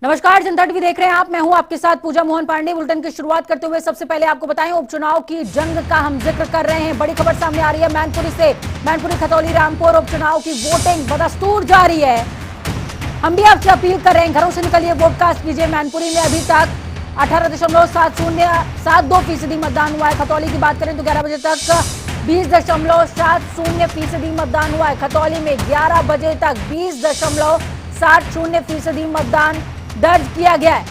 नमस्कार, जनता टीवी देख रहे हैं आप। मैं हूं आपके साथ पूजा मोहन पांडे। बुलेटिन की शुरुआत करते हुए सबसे पहले आपको बताएं, उपचुनाव की जंग का हम जिक्र कर रहे हैं। बड़ी खबर सामने आ रही है मैनपुरी से। मैनपुरी खतौली रामपुर उपचुनाव की वोटिंग बदस्तूर जारी है। हम भी आपसे अपील कर रहे हैं, घरों से निकलिए, वोट कास्ट कीजिए। मैनपुरी में अभी तक 18.7072% मतदान हुआ है। खतौली की बात करें तो 11 बजे तक 20.70% मतदान हुआ है। खतौली में 11 बजे तक 20.70% मतदान दर्ज किया गया है।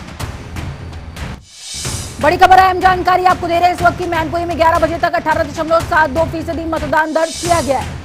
बड़ी खबर है, हम जानकारी आपको दे रहे हैं इस वक्त की। मैनपुरी में 11 बजे तक 18.72% मतदान दर्ज किया गया है।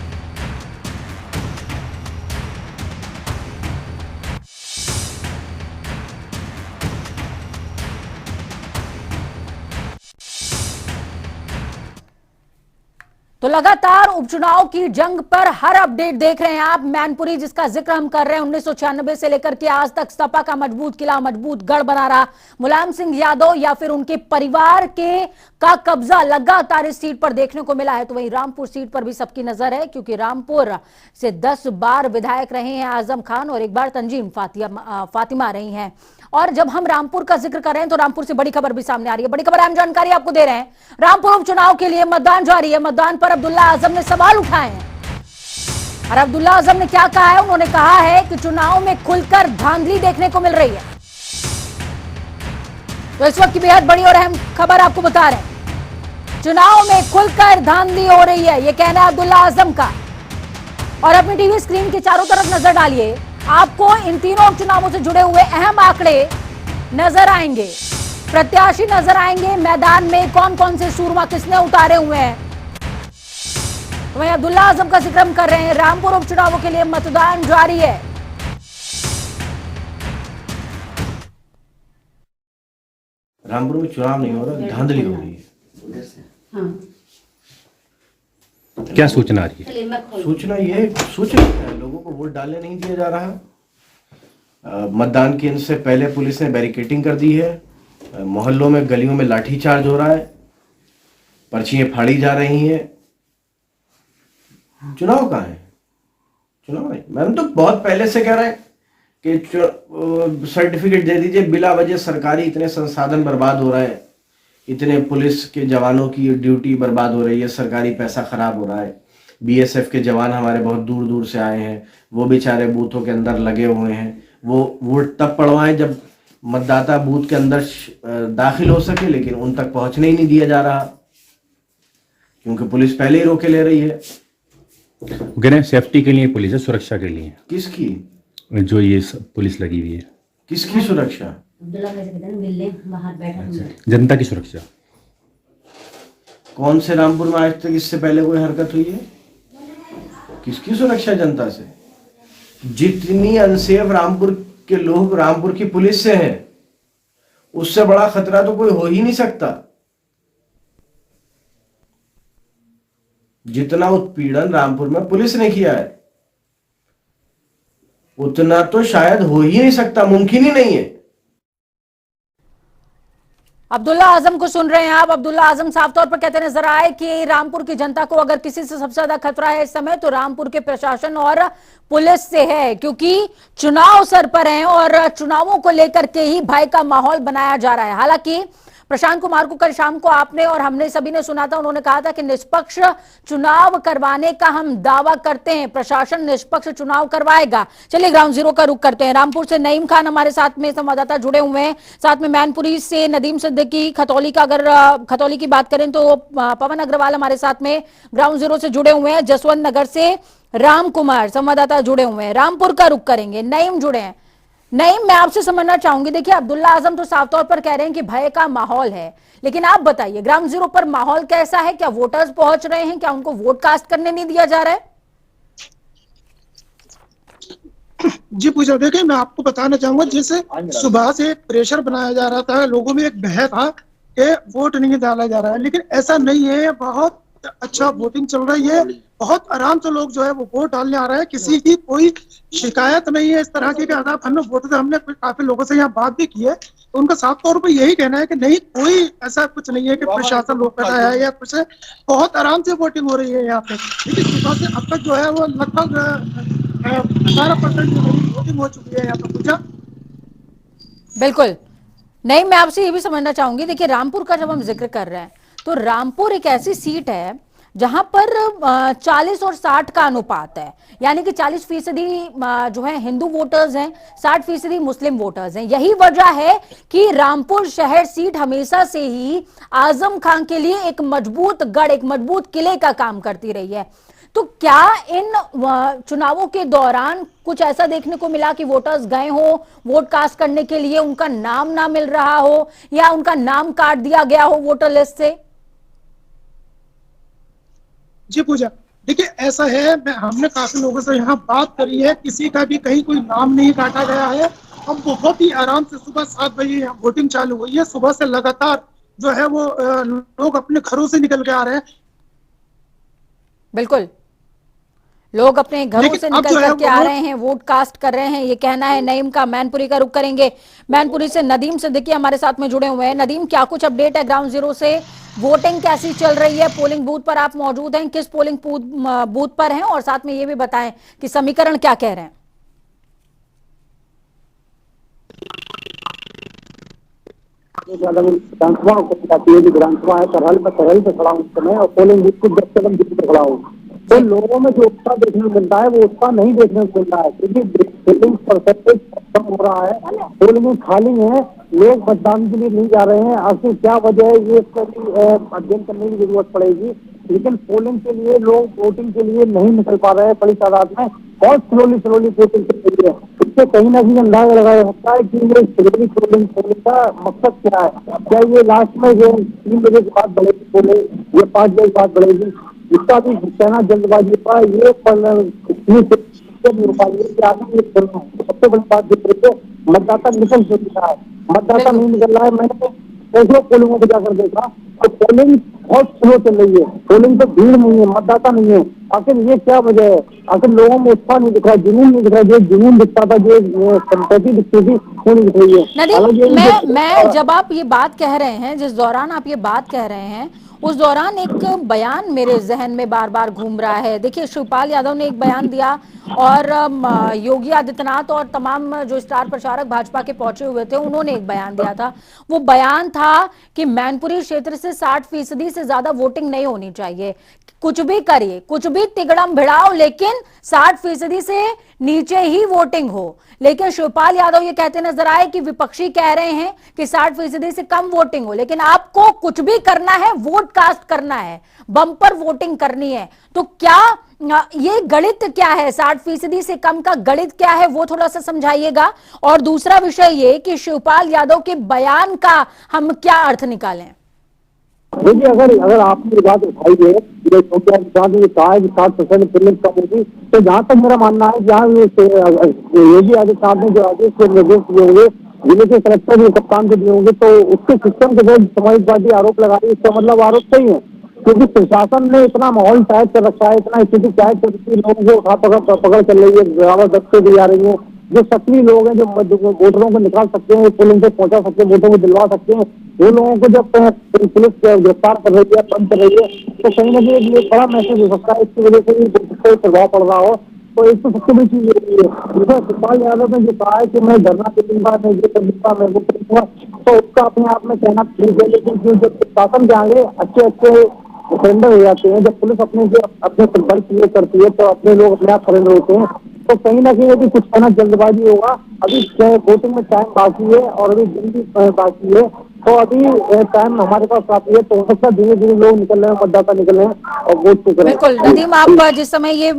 तो लगातार उपचुनाव की जंग पर हर अपडेट देख रहे हैं आप। मैनपुरी जिसका जिक्र हम कर रहे हैं, 1996 से लेकर के आज तक सपा का मजबूत किला, मजबूत गढ़ बना रहा। मुलायम सिंह यादव या फिर उनके परिवार का कब्जा लगातार इस सीट पर देखने को मिला है। तो वहीं रामपुर सीट पर भी सबकी नजर है, क्योंकि रामपुर से 10 बार विधायक रहे हैं आजम खान और एक बार तंजीम फातिमा रही हैं। और जब हम रामपुर का जिक्र कर रहे हैं तो रामपुर से बड़ी खबर भी सामने आ रही है। बड़ी खबर, हम जानकारी आपको दे रहे हैं, रामपुर उपचुनाव के लिए मतदान जारी है। मतदान पर अब्दुल्ला आजम ने सवाल उठाए हैं। और अब्दुल्ला आजम ने क्या कहा है? उन्होंने कहा है कि चुनाव में खुलकर धांधली देखने को मिल रही है। तो इस वक्त की बेहद बड़ी और अहम खबर आपको बता रहे हैं, चुनाव में खुलकर धांधली हो रही है, यह कहना है अब्दुल्ला आजम का। और अपनी टीवी स्क्रीन के चारों तरफ नजर डालिए, आपको इन तीनों चुनावों से जुड़े हुए अहम आंकड़े नजर आएंगे, प्रत्याशी नजर आएंगे, मैदान में कौन कौन से सूरमा किसने उतारे हुए हैं। तो वहीं अब्दुल्ला आजम का जिक्र हम कर रहे हैं। रामपुर उपचुनावों के लिए मतदान जारी है। रामपुर में चुनाव नहीं हो रहा, धांधली हो रही है। क्या सूचना आ रही है? सूचना है, लोगों को वोट डालने नहीं दिया जा रहा। मतदान केंद्र से पहले पुलिस ने बैरिकेडिंग कर दी है। मोहल्लों में, गलियों में लाठीचार्ज हो रहा है, पर्चियां फाड़ी जा रही हैं। चुनाव कहाँ है? चुनाव है। मैम तो बहुत पहले से कह रहे हैं कि सर्टिफिकेट दे दीजिए। बिला वजह सरकारी इतने संसाधन बर्बाद हो रहे हैं, इतने पुलिस के जवानों की ड्यूटी बर्बाद हो रही है, सरकारी पैसा खराब हो रहा है। बीएसएफ के जवान हमारे बहुत दूर दूर से आए हैं, वो बेचारे बूथों के अंदर लगे हुए हैं। वो वोट तब पड़वाएं जब मतदाता बूथ के अंदर दाखिल हो सके, लेकिन उन तक पहुंचने ही नहीं दिया जा रहा, क्योंकि पुलिस पहले ही रोके ले रही है। कह रहे हैं सेफ्टी के लिए पुलिस है, सुरक्षा के लिए। किसकी? जो ये पुलिस लगी हुई है, किसकी सुरक्षा? जनता की सुरक्षा। कौन से रामपुर में आज तक इससे पहले कोई हरकत हुई है? किसकी सुरक्षा जनता से? जितनी अनसेफ रामपुर के लोग रामपुर की पुलिस से हैं, उससे बड़ा खतरा तो कोई हो ही नहीं सकता। जितना उत्पीड़न रामपुर में पुलिस ने किया है, उतना तो शायद हो ही नहीं सकता, मुमकिन ही नहीं है। अब्दुल्ला आजम को सुन रहे हैं आप। अब्दुल्ला आजम साफ तौर पर कहते नजर आए कि रामपुर की जनता को अगर किसी से सबसे ज्यादा खतरा है इस समय तो रामपुर के प्रशासन और पुलिस से है, क्योंकि चुनाव सर पर हैं और चुनावों को लेकर के ही भय का माहौल बनाया जा रहा है। हालांकि प्रशांत कुमार को कल शाम को आपने और हमने सभी ने सुना था, उन्होंने कहा था कि निष्पक्ष चुनाव करवाने का हम दावा करते हैं, प्रशासन निष्पक्ष चुनाव करवाएगा। चलिए ग्राउंड जीरो का रुख करते हैं। रामपुर से नईम खान हमारे साथ में संवाददाता जुड़े हुए हैं, साथ में मैनपुरी से नदीम सिद्दीकी। खतौली का अगर खतौली की बात करें तो पवन अग्रवाल हमारे साथ में ग्राउंड जीरो से जुड़े हुए हैं। जसवंत नगर से राम कुमार संवाददाता जुड़े हुए हैं। रामपुर का रुख करेंगे, नईम जुड़े हैं। नहीं, मैं आपसे समझना चाहूंगी, देखिए अब्दुल्ला आजम तो साफ तौर पर कह रहे हैं कि भय का माहौल है, लेकिन आप बताइए ग्राउंड जीरो पर माहौल कैसा है? क्या वोटर्स पहुंच रहे हैं? क्या उनको वोट कास्ट करने नहीं दिया जा रहा है? जी पूजा, देखिए मैं आपको बताना चाहूंगा, जैसे सुबह से प्रेशर बनाया जा रहा था, लोगों में एक भय था कि वोट नहीं डाला जा रहा है, लेकिन ऐसा नहीं है। बहुत अच्छा वोटिंग चल रही है, बहुत आराम से लोग जो है वो वोट डालने आ रहे हैं। किसी की कोई शिकायत नहीं है इस तरह की। हमने वोट हमने काफी लोगों से यहाँ बात भी की है, तो उनका साफ तौर पर यही कहना है कि नहीं, कोई ऐसा कुछ नहीं है कि प्रशासन रोक रहा है या कुछ है। बहुत आराम से वोटिंग हो रही है यहाँ पे। लेकिन सुबह से अब तक जो है वो लगभग 18% वोटिंग हो चुकी है यहाँ पे। पूजा बिल्कुल नहीं, मैं आपसे ये भी समझना चाहूंगी, देखिए रामपुर का जब हम जिक्र कर रहे हैं तो रामपुर एक ऐसी सीट है जहां पर 40 और 60 का अनुपात है, यानी कि 40% जो है हिंदू वोटर्स हैं, 60% मुस्लिम वोटर्स हैं। यही वजह है कि रामपुर शहर सीट हमेशा से ही आजम खान के लिए एक मजबूत गढ़, एक मजबूत किले का काम करती रही है। तो क्या इन चुनावों के दौरान कुछ ऐसा देखने को मिला कि वोटर्स गए हो वोट कास्ट करने के लिए, उनका नाम ना मिल रहा हो या उनका नाम काट दिया गया हो वोटर लिस्ट से? जी पूजा, देखिए ऐसा है, हमने काफी लोगों से यहाँ बात करी है, किसी का भी कहीं कोई नाम नहीं काटा गया है। हम बहुत ही आराम से सुबह 7 बजे यहाँ वोटिंग चालू हुई है, सुबह से लगातार जो है वो लोग अपने घरों से निकल के आ रहे हैं। बिल्कुल, लोग अपने घरों से निकल करके आ रहे हैं, वोट कास्ट कर रहे हैं, ये कहना है नईम का। मैनपुरी का रुख करेंगे, मैनपुरी से नदीम सिद्दीकी हमारे साथ में जुड़े हुए हैं। नदीम, क्या कुछ अपडेट है ग्राउंड जीरो से? वोटिंग कैसी चल रही है? पोलिंग बूथ पर आप मौजूद हैं, किस पोलिंग बूथ पर हैं, और साथ में ये भी बताएं कि समीकरण क्या कह रहे हैं? विधानसभा है तरहल पे खड़ा हूँ इस समय, और पोलिंग बूथ को 10 कदम दूर पे खड़ा हूँ। तो लोगों में जो उत्साह देखने को मिलता है वो उत्साह नहीं देखने को मिल रहा है, क्योंकि पोलिंग परसेंटेज कम हो रहा है, पोलिंग खाली है, लोग मतदान के लिए नहीं जा रहे हैं। आखिर क्या वजह है, ये अध्ययन करने की जरूरत पड़ेगी। लेकिन पोलिंग के लिए लोग वोटिंग के लिए नहीं निकल पा रहे हैं बड़ी तादाद में, बहुत स्लोली वोटिंग चल रही है। इससे कहीं ना कहीं अंदाजा लगाया जाता है कि ये स्लोली पोलिंग का मकसद क्या है। क्या ये लास्ट में ये 3 बजे के बाद बढ़ेगी पोलिंग, ये 5 बजे के बाद बढ़ेगी, इसका भी कहना जल्दबाजी होगा। ये सबसे बड़ी बात देखिए, मतदाता निकल चुका है, मतदाता नहीं निकल रहा है। मैंने ऐसे पोलिंगों को जाकर देखा तो पोलिंग बहुत स्लो चल रही है, पोलिंग तो भीड़ नहीं है, मतदाता नहीं है। आखिर ये क्या वजह है? आखिर लोगों में उत्साह नहीं दिख रहा, जुनून नहीं दिख रहा, जो जुनून दिखता था, जो संपत्ति दिखती थी वो नहीं दिख रही है। नदीम, मैं जब आप ये बात कह रहे हैं, जिस दौरान आप ये बात कह रहे हैं, उस दौरान एक बयान मेरे जहन में बार बार घूम रहा है। देखिए, शिवपाल यादव ने एक बयान दिया और योगी आदित्यनाथ और तमाम जो स्टार प्रचारक भाजपा के पहुंचे हुए थे उन्होंने एक बयान दिया था। वो बयान था कि मैनपुरी क्षेत्र से 60% से ज्यादा वोटिंग नहीं होनी चाहिए। कुछ भी करिए, कुछ भी तिगड़म भिड़ाओ, लेकिन 60% से नीचे ही वोटिंग हो। लेकिन शिवपाल यादव ये कहते नजर आए कि विपक्षी कह रहे हैं कि 60% से कम वोटिंग हो, लेकिन आपको कुछ भी करना है, वोट कास्ट करना है, बम्पर वोटिंग करनी है। तो क्या ये गणित क्या है? 60% से कम का गणित क्या है, वो थोड़ा सा समझाइएगा। और दूसरा विषय ये कि शिवपाल यादव के बयान का हम क्या अर्थ निकालें? देखिए, अगर आपने बात उठाई है ये कहा है कि 60% पोलिंग कम होगी, तो जहाँ तक मेरा मानना है, जहाँ योगी आदित्यनाथ ने जो आदेश के निर्देश दिए होंगे, जिले के कलेक्टर ने कप्तान को दिए होंगे, तो उसके सिस्टम के तहत समाजवादी आरोप लगा रही है। इसका मतलब आरोप सही है, क्योंकि प्रशासन ने इतना माहौल टाइट कर रखा है, इतना स्थिति टाइट कर रखी है, लोगों को उठा पकड़ चल रही है, बराबर दस्ते दी जा रही है। जो सक्रिय लोग हैं, जो वोटरों को निकाल सकते हैं, पोलिंग से पहुंचा सकते हैं, वोटों को दिलवा सकते हैं, वो लोगों को जब पुलिस गिरफ्तार कर रही है, बंद कर रही है, तो कहीं ना कहीं ये बड़ा मैसेज हो सकता है। इसकी वजह से भी प्रभाव पड़ रहा हो, तो एक तो सबसे बड़ी चीज ये है। जैसे शिवपाल यादव ने जो कहा है कि मैं धरना करूंगा, मैं ये करूंगा, मैं वो करूंगा, तो उसका अपने आप में कहना ठीक है, लेकिन जब शासन के आगे अच्छे सरेंडर हो जाते हैं, जब पुलिस अपने बल क्लियर करती है, तो अपने लोग अपने आप सरेंडर होते हैं, तो कहीं ना कहीं यदि कुछ कहना जल्दबाजी होगा। अभी वोटिंग में टाइम बाकी है और अभी दिन भी बाकी है, तो अभी टाइम हमारे पास काफी है, तो हो सकता है धीरे धीरे लोग निकल रहे हैं, मतदाता निकल रहे हैं और वोट को करें। बिल्कुल नदीम, आप जिस समय ये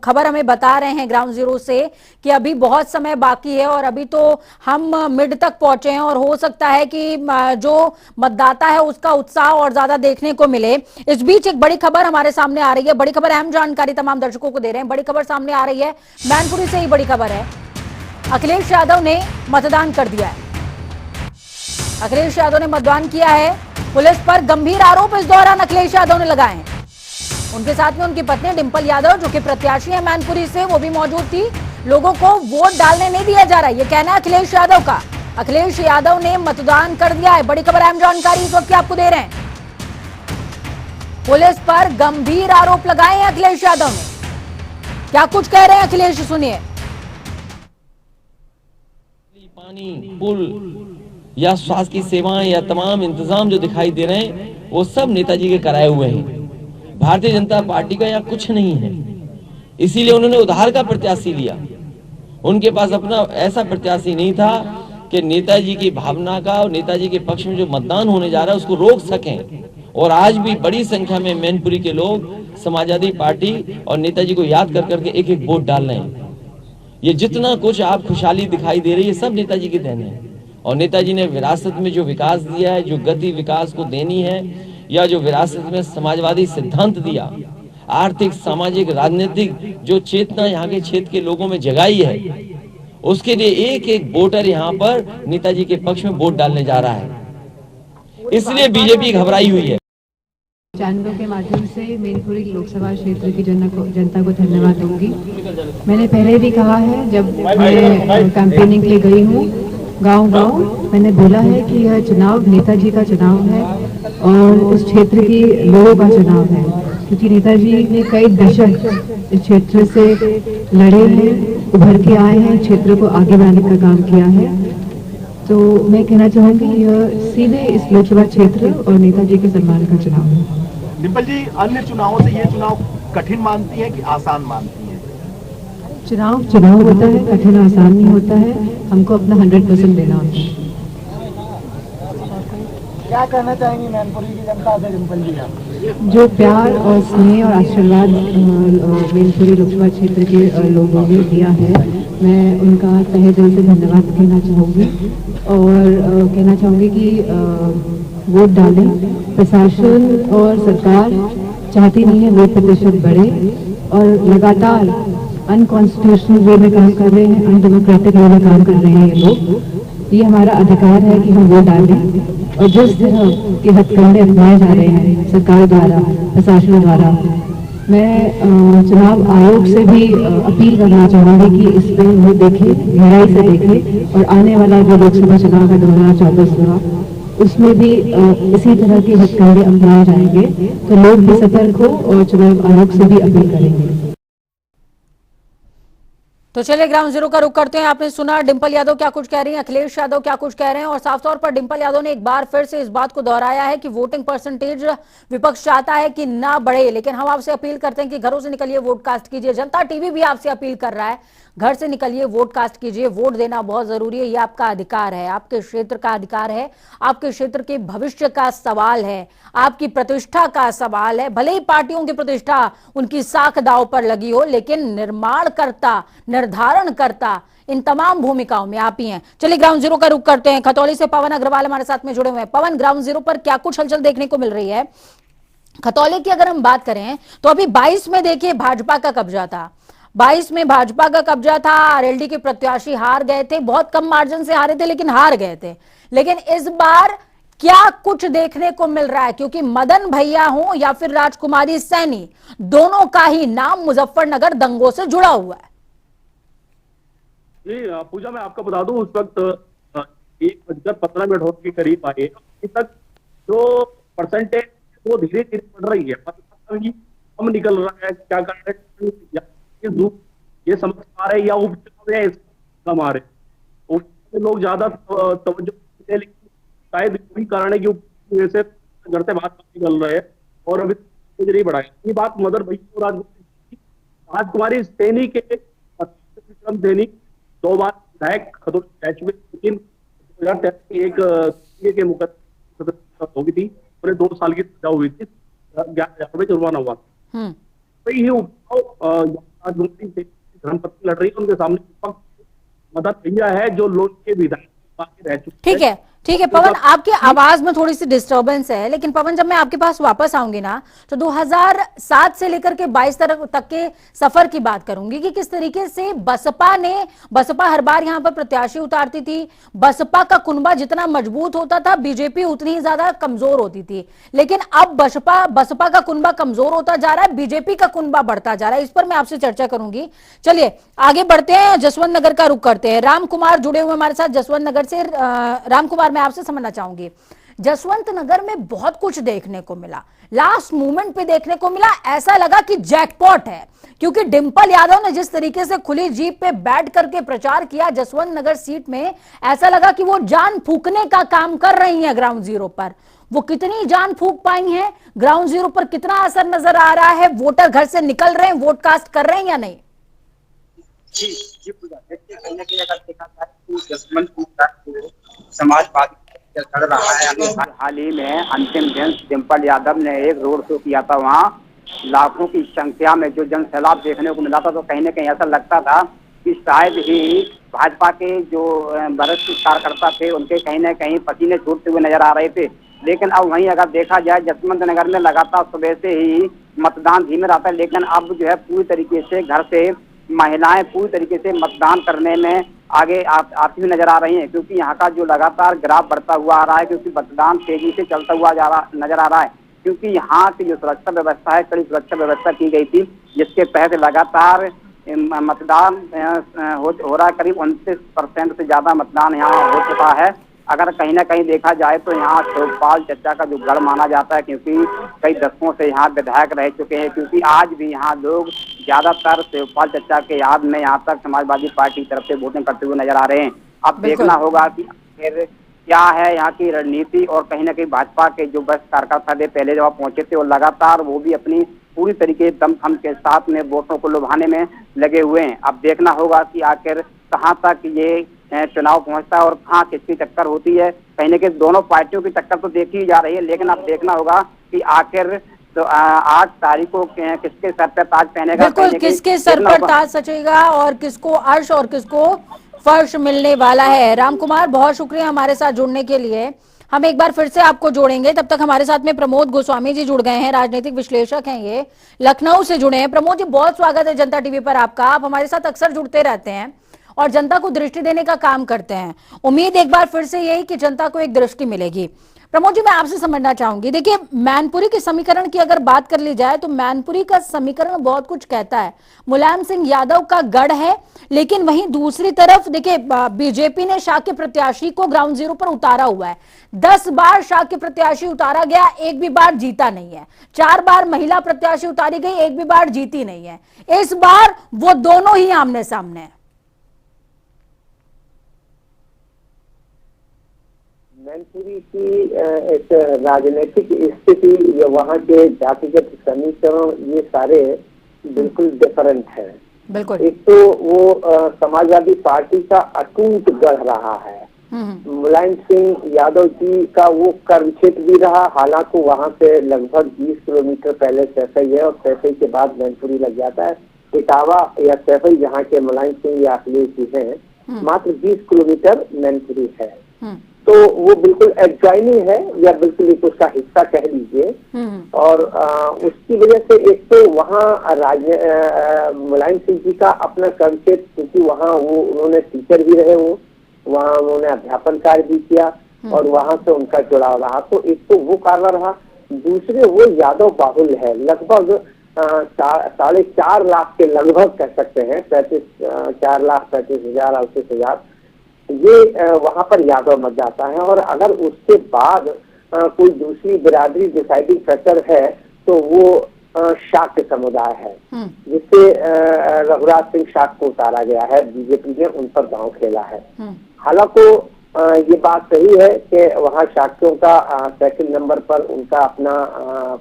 खबर हमें बता रहे हैं ग्राउंड जीरो से कि अभी बहुत समय बाकी है और अभी तो हम मिड तक पहुंचे हैं और हो सकता है कि जो मतदाता है उसका उत्साह और ज्यादा देखने को मिले। इस बीच एक बड़ी खबर हमारे सामने आ रही है, बड़ी खबर, अहम जानकारी तमाम दर्शकों को दे रहे हैं। बड़ी खबर सामने आ रही है, मैनपुरी से ही बड़ी खबर है। अखिलेश यादव ने मतदान कर दिया है। अखिलेश यादव ने मतदान किया है। पुलिस पर गंभीर आरोप इस दौरान अखिलेश यादव ने लगाए हैं। उनके साथ में उनकी पत्नी डिंपल यादव, जो कि प्रत्याशी है मैनपुरी से, वो भी मौजूद थी। लोगों को वोट डालने नहीं दिया जा रहा है, ये कहना है अखिलेश यादव का। अखिलेश यादव ने मतदान कर दिया है। बड़ी खबर, अहम जानकारी इस वक्त की आपको दे रहे हैं। पुलिस पर गंभीर आरोप लगाए हैं अखिलेश यादव ने। क्या कुछ कह रहे हैं अखिलेश, सुनिए। पानी, पुल या स्वास्थ्य की सेवाएं या तमाम इंतजाम जो दिखाई दे रहे हैं वो सब नेताजी के कराए हुए हैं। भारतीय जनता पार्टी का यहाँ कुछ नहीं है, इसीलिए उन्होंने उधार का प्रत्याशी लिया। उनके पास अपना ऐसा प्रत्याशी नहीं था कि नेताजी की भावना का और नेताजी के पक्ष में जो मतदान होने जा रहा है उसको रोक सकें। और आज भी बड़ी संख्या में मैनपुरी के लोग समाजवादी पार्टी और नेताजी को याद कर करके एक एक वोट डाल रहे हैं। ये जितना कुछ आप खुशहाली दिखाई दे रही है सब नेताजी की देन है। और नेताजी ने विरासत में जो विकास दिया है, जो गति विकास को देनी है, या जो विरासत में समाजवादी सिद्धांत दिया, आर्थिक, सामाजिक, राजनीतिक जो चेतना यहाँ के क्षेत्र के लोगों में जगाई है, उसके लिए एक एक वोटर यहाँ पर नेताजी के पक्ष में वोट डालने जा रहा है। इसलिए बीजेपी घबराई हुई है। चैनलों के माध्यम से मैनपुरी लोकसभा क्षेत्र की जनता को धन्यवाद दूंगी। मैंने पहले भी कहा है, जब मैं कैंपेनिंग के लिए गई हूँ गांव-गांव, मैंने बोला है कि यह चुनाव नेताजी का चुनाव है और इस क्षेत्र की लोगों का चुनाव है, क्योंकि नेताजी ने कई दशक इस क्षेत्र से लड़े हैं, उभर के आए हैं, क्षेत्र को आगे बढ़ाने का काम किया है। तो मैं कहना चाहूंगी यह सीधे इस लोकसभा क्षेत्र और नेताजी के सम्मान का चुनाव है। डिंपल जी, अन्य चुनावों से ये चुनाव कठिन मानती है कि आसान मानती है? चुनाव होता है, कठिन आसान नहीं होता है, हमको अपना 100% देना होता है। क्या कहना चाहेंगी मैनपुरी की जनता से डिंपल जी आप? जो प्यार और स्नेह और आशीर्वाद मैनपुरी लोकसभा क्षेत्र के लोगों ने दिया है, मैं उनका तहे दिल से धन्यवाद कहना चाहूँगी और कहना चाहूँगी कि वोट डालें। प्रशासन और सरकार चाहती नहीं है वोट प्रतिशत बढ़े और लगातार अनकॉन्स्टिट्यूशनल वे में काम कर रहे हैं, अनडेमोक्रेटिक वे में काम कर रहे हैं ये लोग। ये हमारा अधिकार है कि हम वोट डालें और जिस तरह के हथकंडे अपनाए जा रहे हैं सरकार द्वारा, प्रशासन द्वारा, मैं चुनाव आयोग से भी अपील करना चाहूँगी कि इस पे वो देखे, गहराई से देखे और आने वाला जो लोकसभा चुनाव है 2024 का, उसमें भी इसी तरह के हथकंडे अपनाए जाएंगे तो लोग भी सतर्क हो और चुनाव आयोग से भी अपील करेंगे। तो चलिए ग्राउंड जीरो का रुख करते हैं। आपने सुना डिंपल यादव क्या कुछ कह रही हैं, अखिलेश यादव क्या कुछ कह रहे हैं और साफ तौर पर डिंपल यादव ने एक बार फिर से इस बात को दोहराया है कि वोटिंग परसेंटेज विपक्ष चाहता है कि ना बढ़े, लेकिन हम आपसे अपील करते हैं कि घरों से निकलिए, वोट कास्ट कीजिए। जनता टीवी भी आपसे अपील कर रहा है, घर से निकलिए, वोट कास्ट कीजिए। वोट देना बहुत जरूरी है, ये आपका अधिकार है, आपके क्षेत्र का अधिकार है, आपके क्षेत्र के भविष्य का सवाल है, आपकी प्रतिष्ठा का सवाल है। भले ही पार्टियों की प्रतिष्ठा उनकी साख दांव पर लगी हो, लेकिन निर्माणकर्ता, निर्धारणकर्ता इन तमाम भूमिकाओं में आप ही हैं। चलिए ग्राउंड जीरो का रुख करते हैं। खतौली से पवन अग्रवाल हमारे साथ में जुड़े हुए हैं। पवन, ग्राउंड जीरो पर क्या कुछ हलचल देखने को मिल रही है? खतौली की अगर हम बात करें तो अभी 22 में देखिए भाजपा का कब्जा था, 22 में भाजपा का कब्जा था। आरएलडी के प्रत्याशी हार गए थे, बहुत कम मार्जिन से हारे थे लेकिन हार गए थे। लेकिन इस बार क्या कुछ देखने को मिल रहा है? क्योंकि मदन भैया हो या फिर राजकुमारी सैनी, दोनों का ही नाम मुजफ्फरनगर दंगों से जुड़ा हुआ है। जी पूजा, मैं आपको बता दूं, उस वक्त 1:15 होने के करीब आए, अभी तक जो परसेंटेज वो धीरे धीरे बढ़ रही है, मतलब कम निकल रहा है। क्या कर रहे हैं, ये समझ पा रहे या उपचुनाव है कम आ रहे, लोग ज्यादा तवज्जो, लेकिन शायद यही कारण है कि वजह से घर से बाहर निकल रहे हैं और अभी नहीं बढ़ाए। ये बात मदर भैया राजकुमारी सैनी के सैनी 2 बार विधायक रह चुके, लेकिन 2013 एक के मुकदमे हो गई थी, उन्हें 2 साल की सजा हुई थी, 11,000 रुपये जुर्माना हुआ। वही धर्मपत्नी लड़ रही है, उनके सामने मदद भैया है जो लोग के विधायक रह चुके। ठीक है पवन, आपकी आवाज में थोड़ी सी डिस्टरबेंस है, लेकिन पवन जब मैं आपके पास वापस आऊंगी ना तो 2007 से लेकर के 22 तक के सफर की बात करूंगी कि किस तरीके से बसपा हर बार यहां पर प्रत्याशी उतारती थी। बसपा का कुनबा जितना मजबूत होता था, बीजेपी उतनी ही ज्यादा कमजोर होती थी। लेकिन अब बसपा का कुनबा कमजोर होता जा रहा है, बीजेपी का कुनबा बढ़ता जा रहा है। इस पर मैं आपसे चर्चा करूंगी। चलिए आगे बढ़ते हैं, जसवंत नगर का रुख करते हैं। राम कुमार जुड़े हुए हमारे साथ जसवंत नगर से। राम कुमार, मैं आपसे समझना चाहूंगी जसवंत नगर में बहुत कुछ देखने को मिला, लास्ट मोमेंट पे देखने को मिला, ऐसा लगा कि जैकपॉट है, क्योंकि डिंपल यादव ने जिस तरीके से खुली जीप पे बैठ करके प्रचार किया जसवंत नगर सीट में, ऐसा लगा कि वो जान फूकने का काम कर रही हैं ग्राउंड जीरो पर। वो कितनी जान फूक पाई हैं, ग्राउंड जीरो पर कितना असर नजर आ रहा है, वोटर घर से निकल रहे हैं, वोट कास्ट कर रहे हैं या नहीं? जी जी पूजा, देखिए कहीं ना कहीं अगर देखा जाए तो जसवंत नगर समाजवादी लड़ रहा है। हाल ही में अंतिम दिन डिंपल यादव ने एक रोड शो किया था, वहाँ लाखों की संख्या में जो जन सैलाब देखने को मिला था, तो कहीं ना कहीं ऐसा लगता था कि शायद ही भाजपा के जो वरिष्ठ कार्यकर्ता थे उनके कहीं ना कहीं पसीने छूटते हुए नजर आ रहे थे। लेकिन अब वहीं अगर देखा जाए जसवंत नगर में लगातार सुबह से ही मतदान धीमे रहता है, लेकिन अब जो है पूरी तरीके से घर से महिलाएं पूरी तरीके से मतदान करने में आगे आती हुई नजर आ रही हैं, क्योंकि यहाँ का जो लगातार ग्राफ बढ़ता हुआ आ रहा है, क्योंकि मतदान तेजी से चलता हुआ नजर आ रहा है, क्योंकि यहाँ की जो सुरक्षा व्यवस्था है, कड़ी सुरक्षा व्यवस्था की गई थी, जिसके तहत लगातार मतदान हो रहा है। करीब 29% से ज्यादा मतदान यहाँ हो चुका है। अगर कहीं ना कहीं देखा जाए तो यहाँ शिवपाल चचा का जो गढ़ माना जाता है, क्योंकि कई दशकों से यहाँ विधायक रह चुके हैं, क्योंकि आज भी यहाँ लोग ज्यादातर शिवपाल चचा के याद में यहाँ तक समाजवादी पार्टी की तरफ से वोटिंग करते हुए नजर आ रहे हैं। अब देखना होगा कि फिर क्या है यहाँ की रणनीति, और कहीं ना कहीं भाजपा के जो वरिष्ठ कार्यकर्ता थे पहले जब पहुंचे थे, और लगातार वो भी अपनी पूरी तरीके दमखम के साथ में वोटों को लुभाने में लगे हुए हैं। अब देखना होगा कि आखिर कहाँ तक ये चुनाव पहुंचता है और कहाँ किसकी टक्कर होती है। कहीं ना कहीं दोनों पार्टियों की टक्कर तो देखी जा रही है, लेकिन अब देखना होगा कि आखिर तो 8 तारीख को किसके सर पर ताज पहनेगा, बिल्कुल किसके सर पर ताज सचेगा और किसको अर्श और किसको फर्श मिलने वाला है। राम कुमार, बहुत शुक्रिया हमारे साथ जुड़ने के लिए। हम एक बार फिर से आपको जोड़ेंगे, तब तक हमारे साथ में प्रमोद गोस्वामी जी जुड़ गए हैं, राजनीतिक विश्लेषक हैं, ये लखनऊ से जुड़े हैं। प्रमोद जी, बहुत स्वागत है जनता टीवी पर आपका। आप हमारे साथ अक्सर जुड़ते रहते हैं और जनता को दृष्टि देने का काम करते हैं। उम्मीद एक बार फिर से यही कि जनता को एक दृष्टि मिलेगी। प्रमोद जी, मैं आपसे समझना चाहूंगी, देखिए मैनपुरी के समीकरण की अगर बात कर ली जाए तो मैनपुरी का समीकरण बहुत कुछ कहता है। मुलायम सिंह यादव का गढ़ है, लेकिन वहीं दूसरी तरफ देखिए बीजेपी ने शाक्य प्रत्याशी को ग्राउंड जीरो पर उतारा हुआ है। 10 बार शाक्य प्रत्याशी उतारा गया, एक भी बार जीता नहीं है। 4 बार महिला प्रत्याशी उतारी गई, एक भी बार जीती नहीं है। इस बार वो दोनों ही आमने सामने है। मैनपुरी की एक राजनीतिक स्थिति या वहाँ के जातिगत समीकरण ये सारे बिल्कुल डिफरेंट है। बिल्कुल। एक तो वो समाजवादी पार्टी का अटूट गढ़ रहा है। मुलायम सिंह यादव जी का वो कर्म क्षेत्र भी रहा, हालांकि वहाँ से लगभग 20 किलोमीटर पहले सैफई है और सैफई के बाद मैनपुरी लग जाता है। इटावा या सैफई जहाँ के मुलायम सिंह या अखिलेश जी हैं, मात्र 20 किलोमीटर मैनपुरी है। तो वो बिल्कुल एडजॉइनिंग है या बिल्कुल एक उसका हिस्सा कह लीजिए। और उसकी वजह से एक तो वहाँ मुलायम सिंह जी का अपना कर्म क्षेत्र, क्योंकि वहाँ वो उन्होंने टीचर भी रहे, वो वहाँ उन्होंने अध्यापन कार्य भी किया और वहाँ से उनका जुड़ाव रहा, तो एक तो वो कारण रहा। दूसरे वो यादव बाहुल है, लगभग 4.5 लाख के लगभग कह सकते हैं, 4,35,000 38,000 ये वहाँ पर यादव मत जाता है। और अगर उसके बाद कोई दूसरी बिरादरी डिसाइडिंग फैक्टर है तो वो शाक्य समुदाय है, जिससे रघुराज सिंह शाक्य को उतारा गया है। बीजेपी ने उन पर दांव खेला है। हालांकि ये बात सही है कि वहाँ शाक्यों का सेकंड नंबर पर उनका अपना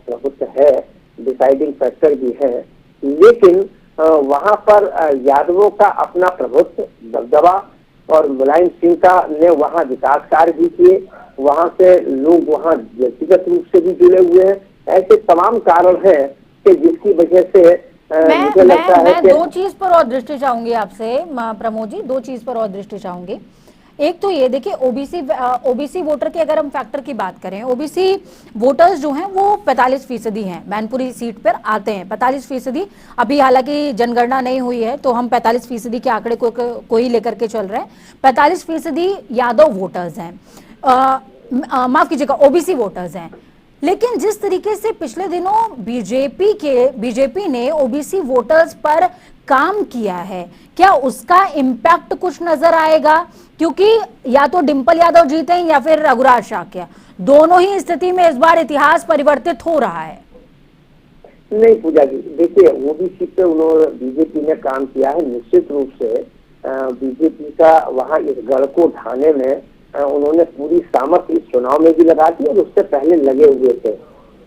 प्रभुत्व है, डिसाइडिंग फैक्टर भी है, लेकिन वहाँ पर यादवों का अपना प्रभुत्व दबदबा और मुलायम सिंह का ने वहाँ विकास कार्य भी किए, वहाँ से लोग वहाँ व्यक्तिगत रूप से भी जुड़े हुए हैं। ऐसे तमाम कारण हैं कि जिसकी वजह से मुझे लगता है कि 2 चीज पर और दृष्टि चाहूंगी आपसे प्रमोद जी, 2 चीज पर और दृष्टि चाहूंगी। एक तो ये देखिए ओबीसी वोटर की अगर हम फैक्टर की बात करें, ओबीसी वोटर्स जो हैं वो 45% हैं, मैनपुरी सीट पर आते हैं 45%। अभी हालांकि जनगणना नहीं हुई है तो हम 45% के आंकड़े को ही लेकर के चल रहे हैं। 45% यादव वोटर्स हैं, माफ कीजिएगा ओबीसी वोटर्स हैं। लेकिन जिस तरीके से पिछले दिनों बीजेपी ने ओबीसी वोटर्स पर काम किया है, क्या उसका इम्पैक्ट कुछ नजर आएगा? क्योंकि या तो डिंपल यादव जीते या फिर रघुराज शाक्य, दोनों ही स्थिति में इस बार इतिहास परिवर्तित हो रहा है। नहीं पूजा जी, देखिए ओबीसी पे उन्होंने बीजेपी ने काम किया है। निश्चित रूप से बीजेपी का वहाँ इस गढ़ को ढाने में उन्होंने पूरी सामर्थ्य इस चुनाव में भी लगा दी और उससे पहले लगे हुए थे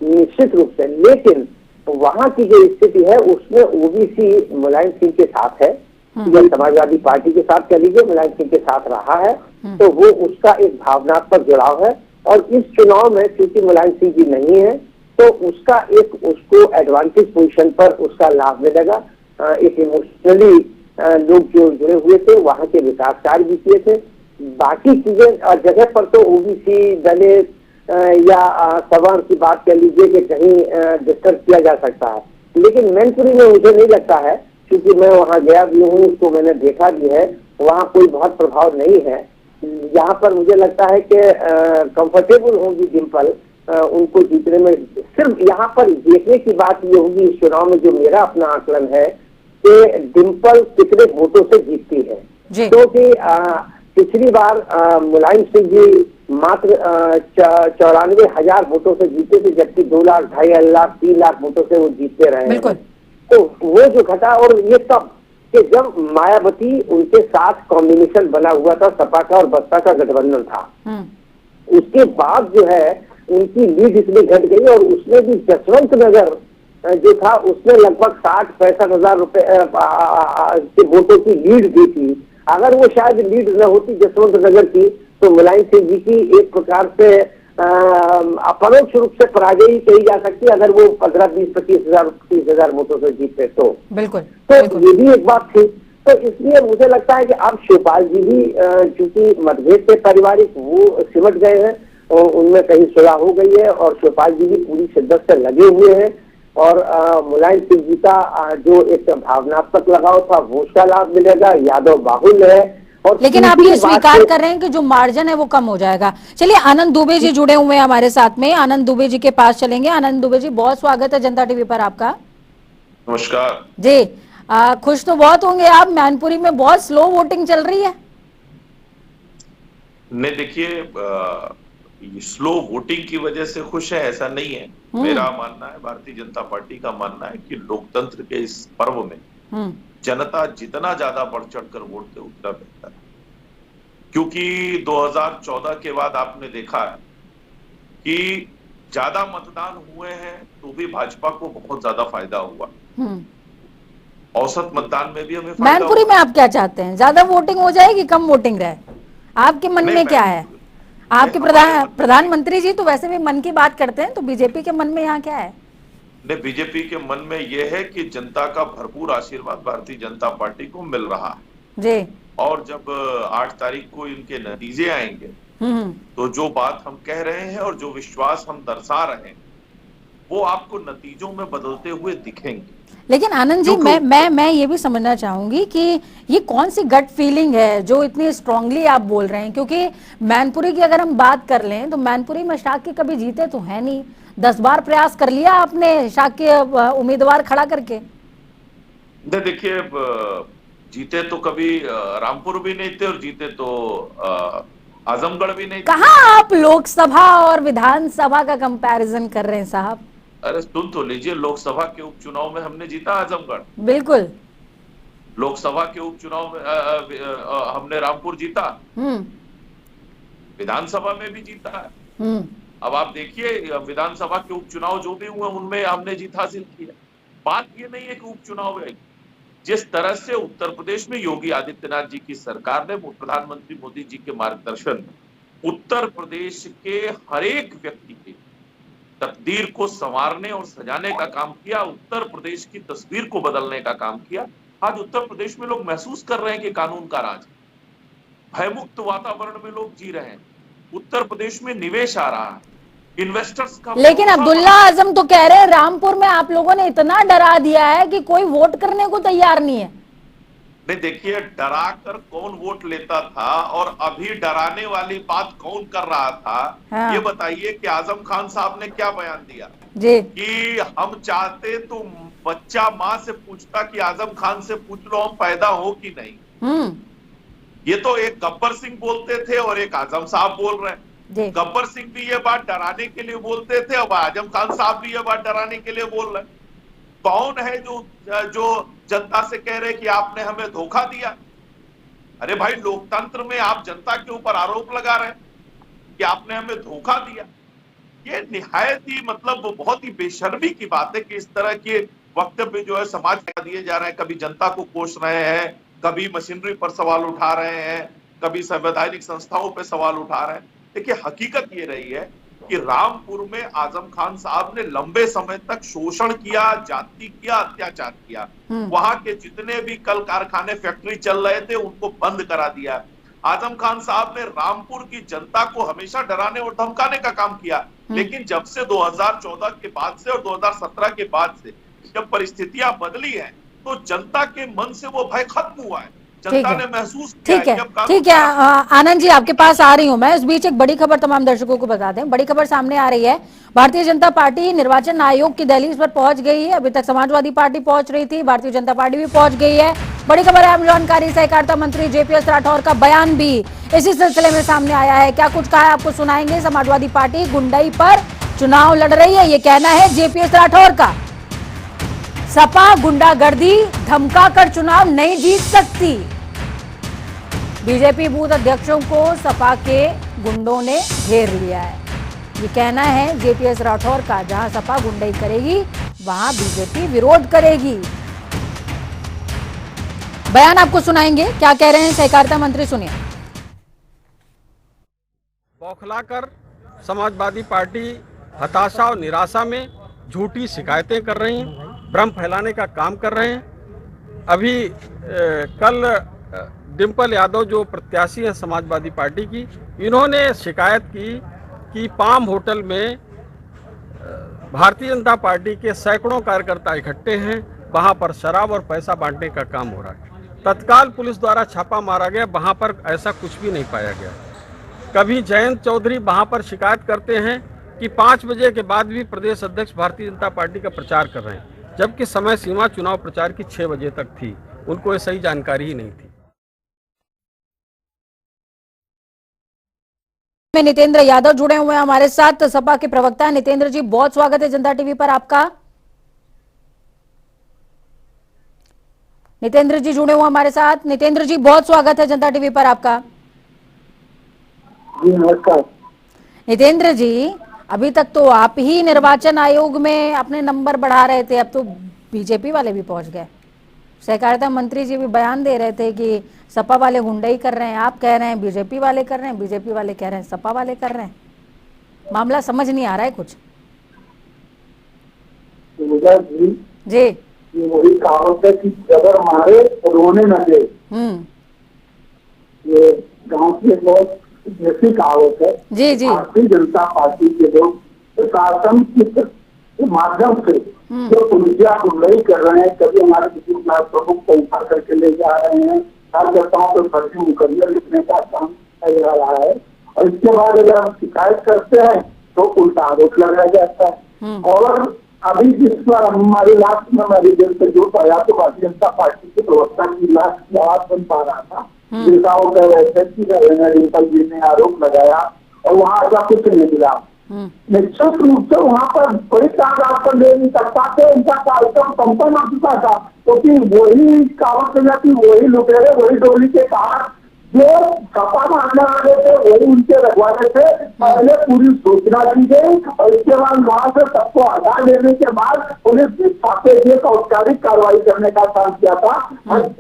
निश्चित रूप से। लेकिन वहाँ की जो स्थिति है उसमें ओबीसी मुलायम सिंह के साथ है या समाजवादी पार्टी के साथ कह लीजिए, मुलायम सिंह के साथ रहा है, तो वो उसका एक भावनात्मक जुड़ाव है। और इस चुनाव में क्योंकि मुलायम सिंह जी नहीं है तो उसका एक उसको एडवांटेज पोजीशन पर उसका लाभ मिलेगा। एक इमोशनली लोग जो जुड़े हुए थे वहाँ के विकास कार्य भी किए थे। बाकी चीजें जगह पर तो ओबीसी दलित या सवर्ण की बात कर लीजिए कि कहीं डिस्कस किया जा सकता है, लेकिन मैनपुरी में मुझे नहीं लगता है, क्योंकि मैं वहाँ गया भी हूँ, उसको मैंने देखा भी है, वहाँ कोई बहुत प्रभाव नहीं है। यहाँ पर मुझे लगता है कि कंफर्टेबल होगी डिंपल उनको जीतने में। सिर्फ यहाँ पर देखने की बात ये होगी इस चुनाव में, जो मेरा अपना आकलन है कि डिंपल कितने वोटों से जीतती है, क्योंकि पिछली बार मुलायम सिंह जी मात्र 94,000 वोटों से जीते थे, जबकि 2 लाख 2.5 लाख 3 लाख वोटों से वो जीतते रहे हैं। तो वो जो घटा, और ये सब कि जब मायावती उनके साथ कॉम्बिनेशन बना हुआ था, सपा का और बसपा का गठबंधन था, उसके बाद जो है उनकी लीड इतनी घट गई और उसमें भी जसवंत नगर जो था उसमें लगभग 60-65 हजार रुपए के वोटों की लीड दी थी। अगर वो शायद लीड न होती जसवंत नगर की तो मुलायम सिंह जी की एक प्रकार से अपरोक्ष रूप से पराजय कही जा सकती है, अगर वो 15-20-25,000-30,000 वोटों से जीतते तो। बिल्कुल। तो ये भी एक बात थी। तो इसलिए मुझे लगता है कि अब शिवपाल जी भी चूंकि मतभेद से पारिवारिक वो सिमट गए हैं और उनमें कहीं सुलह हो गई है और शिवपाल जी भी पूरी शिद्दत से लगे हुए हैं और मुलायम सिंह जी का जो एक भावनात्मक लगाव था वो उसका लाभ मिलेगा। यादव बाहुल्य है, और लेकिन आप ये स्वीकार कर रहे हैं कि जो मार्जिन है वो कम हो जाएगा। चलिए, आनंद दुबे जी जुड़े हुए हैं हमारे साथ में, आनंद दुबे जी के पास चलेंगे। आनंद दुबे जी, बहुत स्वागत है जनता टीवी पर आपका। नमस्कार जी। खुश तो बहुत होंगे आप, मैनपुरी में बहुत स्लो वोटिंग चल रही है। नहीं, देखिए स्लो वोटिंग की वजह से खुश है ऐसा नहीं है। मेरा मानना है, भारतीय जनता पार्टी का मानना है कि लोकतंत्र के इस पर्व में जनता जितना ज्यादा बढ़ चढ़ कर वोट दे उतना बेहतर है, क्योंकि 2014 के बाद आपने देखा है कि ज्यादा मतदान हुए हैं तो भी भाजपा को बहुत ज्यादा फायदा हुआ। औसत मतदान में भी हमें मैनपुरी में आप क्या चाहते हैं, ज्यादा वोटिंग हो जाए कि कम वोटिंग रहे? आपके मन में क्या है? आपके प्रधानमंत्री जी तो वैसे भी मन की बात करते हैं, तो बीजेपी के मन में यहाँ क्या है? नहीं, बीजेपी के मन में यह है कि जनता का भरपूर आशीर्वाद भारतीय जनता पार्टी को मिल रहा है जी। और जब 8 तारीख को इनके नतीजे आएंगे तो जो बात हम कह रहे हैं और जो विश्वास हम दर्शा रहे हैं वो आपको नतीजों में बदलते हुए दिखेंगे। लेकिन आनंद जी, मैं ये भी समझना चाहूंगी कि ये कौन सी गट फीलिंग है जो इतनी स्ट्रांगली आप बोल रहे हैं, क्योंकि मैनपुरी की अगर हम बात कर लें तो मैनपुरी में शाक्य कभी जीते तो है नहीं। 10 बार प्रयास कर लिया आपने शाक्य उम्मीदवार खड़ा करके। देखिए, जीते तो कभी रामपुर भी नहीं थे और जीते तो आजमगढ़ भी नहीं। कहाँ आप लोकसभा और विधानसभा का कंपैरिजन कर रहे हैं साहब? अरे सुन तो लीजिए, लोकसभा के उपचुनाव में हमने जीता आजमगढ़, बिल्कुल। लोकसभा के उपचुनाव में हमने रामपुर जीता, विधानसभा में भी जीता है। अब आप देखिए, विधानसभा के उपचुनाव जो भी हुए उनमें हमने जीत हासिल की है। बात ये नहीं है कि उपचुनाव है, जिस तरह से उत्तर प्रदेश में योगी आदित्यनाथ जी की सरकार ने प्रधानमंत्री मोदी जी के मार्गदर्शन में उत्तर प्रदेश के हर एक व्यक्ति की तकदीर को संवारने और सजाने का काम किया, उत्तर प्रदेश की तस्वीर को बदलने का काम किया। आज उत्तर प्रदेश में लोग महसूस कर रहे हैं कि कानून का राज, भयमुक्त वातावरण में लोग जी रहे हैं, उत्तर प्रदेश में निवेश आ रहा है, इन्वेस्टर्स का। लेकिन अब्दुल्ला आजम तो कह रहे हैं रामपुर में आप लोगों ने इतना डरा दिया है कि कोई वोट करने को तैयार नहीं है। नहीं, देखिए, डरा कर कौन वोट लेता था और अभी डराने वाली बात कौन कर रहा था? हाँ। ये बताइए कि आजम खान साहब ने क्या बयान दिया जी? कि हम चाहते तो बच्चा माँ से पूछता कि आजम खान से पूछ लो हम पैदा हो कि नहीं। ये तो एक गब्बर सिंह बोलते थे और एक आजम साहब बोल रहे हैं। गब्बर सिंह भी ये बात डराने के लिए बोलते थे, अब आजम खान साहब भी ये बात डराने के लिए बोल रहे हैं। कौन है जो जनता से कह रहे कि आपने हमें धोखा दिया? अरे भाई, लोकतंत्र में आप जनता के ऊपर आरोप लगा रहे हैं कि आपने हमें धोखा दिया। ये निहायत ही मतलब बहुत ही बेशर्मी की बात है कि इस तरह के वक्तव्य जो है समाज में दिए जा रहे हैं। कभी जनता को कोस रहे हैं, कभी मशीनरी पर सवाल उठा रहे हैं, कभी संवैधानिक संस्थाओं पर सवाल उठा रहे हैं। देखिए, हकीकत ये रही है कि रामपुर में आजम खान साहब ने लंबे समय तक शोषण किया, जाति किया, अत्याचार किया। वहां के जितने भी कल कारखाने फैक्ट्री चल रहे थे उनको बंद करा दिया। आजम खान साहब ने रामपुर की जनता को हमेशा डराने और धमकाने का काम किया, लेकिन जब से 2014 के बाद से और 2017 के बाद से जब परिस्थितियां बदली हैं तो जनता के मन से वो भय खत्म हुआ है। जनता ने महसूस किया। ठीक है आनंद जी, आपके पास आ रही हूं मैं। इस बीच एक बड़ी खबर तमाम दर्शकों को बता दें। बड़ी खबर सामने आ रही है, भारतीय जनता पार्टी निर्वाचन आयोग की दहलीज पर पहुंच गई है। अभी तक समाजवादी पार्टी पहुंच रही थी, भारतीय जनता पार्टी भी पहुंच गई है। बड़ी खबर है, जानकारी सहकारिता मंत्री जेपीएस राठौर का बयान भी इसी सिलसिले में सामने आया है। क्या कुछ कहा है आपको सुनाएंगे। समाजवादी पार्टी गुंडई पर चुनाव लड़ रही है, ये कहना है जेपीएस राठौर का। सपा गुंडागर्दी धमका कर चुनाव नहीं जीत सकती। बीजेपी बूथ अध्यक्षों को सपा के गुंडों ने घेर लिया है, ये कहना है जेपीएस राठौर का। जहां सपा गुंडई करेगी वहां बीजेपी विरोध करेगी। बयान आपको सुनाएंगे, क्या कह रहे हैं सहकारिता मंत्री, सुनिए। बौखलाकर समाजवादी पार्टी हताशा और निराशा में झूठी शिकायतें कर रही हैं, भ्रम फैलाने का काम कर रहे हैं। अभी कल डिम्पल यादव जो प्रत्याशी है समाजवादी पार्टी की, इन्होंने शिकायत की कि पाम होटल में भारतीय जनता पार्टी के सैकड़ों कार्यकर्ता इकट्ठे हैं, वहां पर शराब और पैसा बांटने का काम हो रहा है। तत्काल पुलिस द्वारा छापा मारा गया, वहां पर ऐसा कुछ भी नहीं पाया गया। कभी जयंत चौधरी वहां पर शिकायत करते हैं कि 5 बजे के बाद भी प्रदेश अध्यक्ष भारतीय जनता पार्टी का प्रचार कर रहे हैं, जबकि समय सीमा चुनाव प्रचार की 6 बजे तक थी। उनको ये सही जानकारी ही नहीं थी। नितेंद्र यादव जुड़े हुए हैं हमारे साथ, सपा के प्रवक्ता। नितेंद्र जी, बहुत स्वागत है जनता टीवी पर आपका। नितेंद्र जी जुड़े हुए हमारे साथ। नितेंद्र जी, बहुत स्वागत है जनता टीवी पर आपका। जी नमस्कार। नितेंद्र जी, अभी तक तो आप ही निर्वाचन आयोग में अपने नंबर बढ़ा रहे थे, अब तो बीजेपी वाले भी पहुंच गए। सहकारिता मंत्री जी भी बयान दे रहे थे कि सपा वाले गुंडई कर रहे हैं, आप कह रहे हैं बीजेपी वाले कर रहे हैं, बीजेपी वाले कह रहे हैं सपा वाले कर रहे हैं। मामला समझ नहीं आ रहा है कुछ। जी, ये वही कहावत है कि जबर मारे रोने न दे। ये गांव के लोग जैसी कहावत है। जी जी। भारतीय जनता पार्टी के लोग प्रशासन के माध्यम से जो पुलिसिया गुंडई कर रहे हैं, कभी हमारे किसी प्रमुख को उठा करके ले जा रहे हैं, कार्यकर्ताओं पर फर्जी मुकदमे लिखने का काम किया रहा है, और इसके बाद अगर हम शिकायत करते हैं तो उल्टा आरोप लगाया जाता है। और अभी जिस पर हमारी लास्ट में मेरी जेल से जो पाया तो भारतीय जनता पार्टी के प्रवक्ता की लास्ट की आवाज बन पा रहा था, जिसका वो कह रहे थे कि डिम्पल जी ने आरोप लगाया और वहाँ ऐसा कुछ नहीं मिला। निश्चित रूप से वहाँ पर बड़ी तादाद पर ले नहीं सकता थे, उनका कार्यक्रम संपन्न हो चुका था, क्योंकि वही कहावत है कि वही लुटेरे वही डोली के कारण जो सपा मारने वाले थे वही उनके रखवाले थे। पहले पूरी सूचना दी गई और इसके बाद वहां से सबको हटा लेने के बाद पुलिस ने छापे का औपचारिक कार्रवाई करने का काम किया था।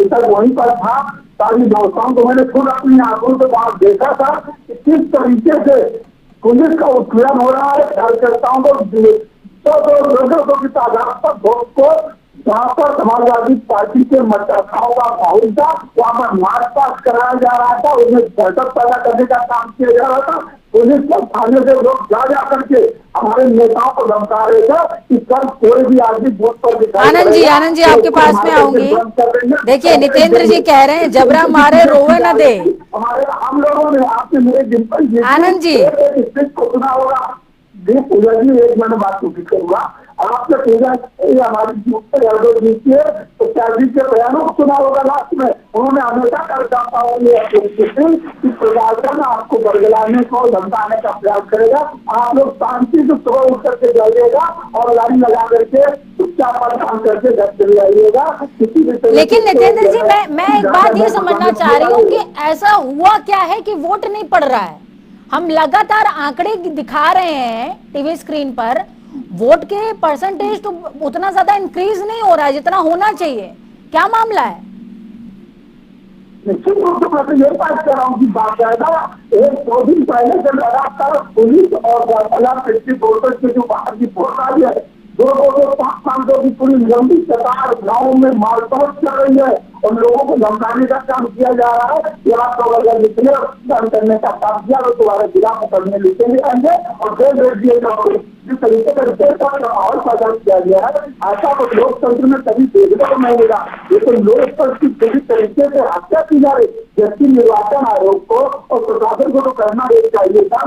तक वहीं पर था। सारी व्यवस्थाओं को मैंने खुद अपनी आंखों से वहां देखा था कि किस तरीके से पुलिस का उत्पीड़न हो रहा है। कार्यकर्ताओं को 200 की तादाद पर भोट को जहाँ पर समाजवादी पार्टी के मतदाताओं का माहौल था, वहाँ पर मार्च पास कराया जा रहा था, उसमें दहशत पैदा करने का काम किया जा रहा था। पुलिस पर थाने से लोग जा करके हमारे नेताओं को धमका रहे थे कि कल कोई भी आदमी वोट पर दिखाई। आनंद जी आपके पास में आऊंगी। देखिए नितेंद्र जी कह रहे हैं जबरा मारे रोवे न दे। हमारे हम लोगों ने आपने मेरे डिम्पल जी आनंद जी को सुना होगा। पूजा जी एक मैंने बात पूछी करूंगा। आपने पूजा हमारी जीतिए तो क्या जीत के बयानों को सुना होगा लास्ट में। उन्होंने हमेशा कार्यकर्ताओं कि प्रशासन आपको बरगलाने को धमकाने का प्रयास करेगा। आप लोग शांति से सुबह उठ करके जाइएगा और लाइन लगा करके चुपचाप काम करके घर चले जाइएगा। किसी भी लेकिन नितेंद्र जी, मैं एक बात ये समझना चाह रही हूँ कि ऐसा हुआ क्या है कि वोट नहीं पड़ रहा है। हम लगातार आंकड़े दिखा रहे हैं टीवी स्क्रीन पर, वोट के परसेंटेज तो उतना ज्यादा इंक्रीज नहीं हो रहा है जितना होना चाहिए। क्या मामला है? निश्चित रूप से मैं तो यही बात कर रहा हूँ कि बाकायदा 1-2 दिन पहले से लगातार पुलिस और फोर्सेज के जो बाहर की फोर्स आई है, 200-500 की पूरी लंबी कतार गाँव में मारतोड़ चल रही है और लोगों को धमकाने का काम किया जा रहा है कि आप लोग अगर निकले काम करने का काम किया तो तुम्हारे जिला मुकदमे लिखे भी आएंगे और जेल भेज दिए जाओगे। जिस तरीके का देश का माहौल पैदा किया गया है, ऐसा तो लोकतंत्र में कभी देखने को नहीं मिला। लेकिन लोकतंत्र की पूरी तरीके से हत्या की जा रही, जबकि निर्वाचन आयोग को और प्रशासन को तो करना चाहिए था।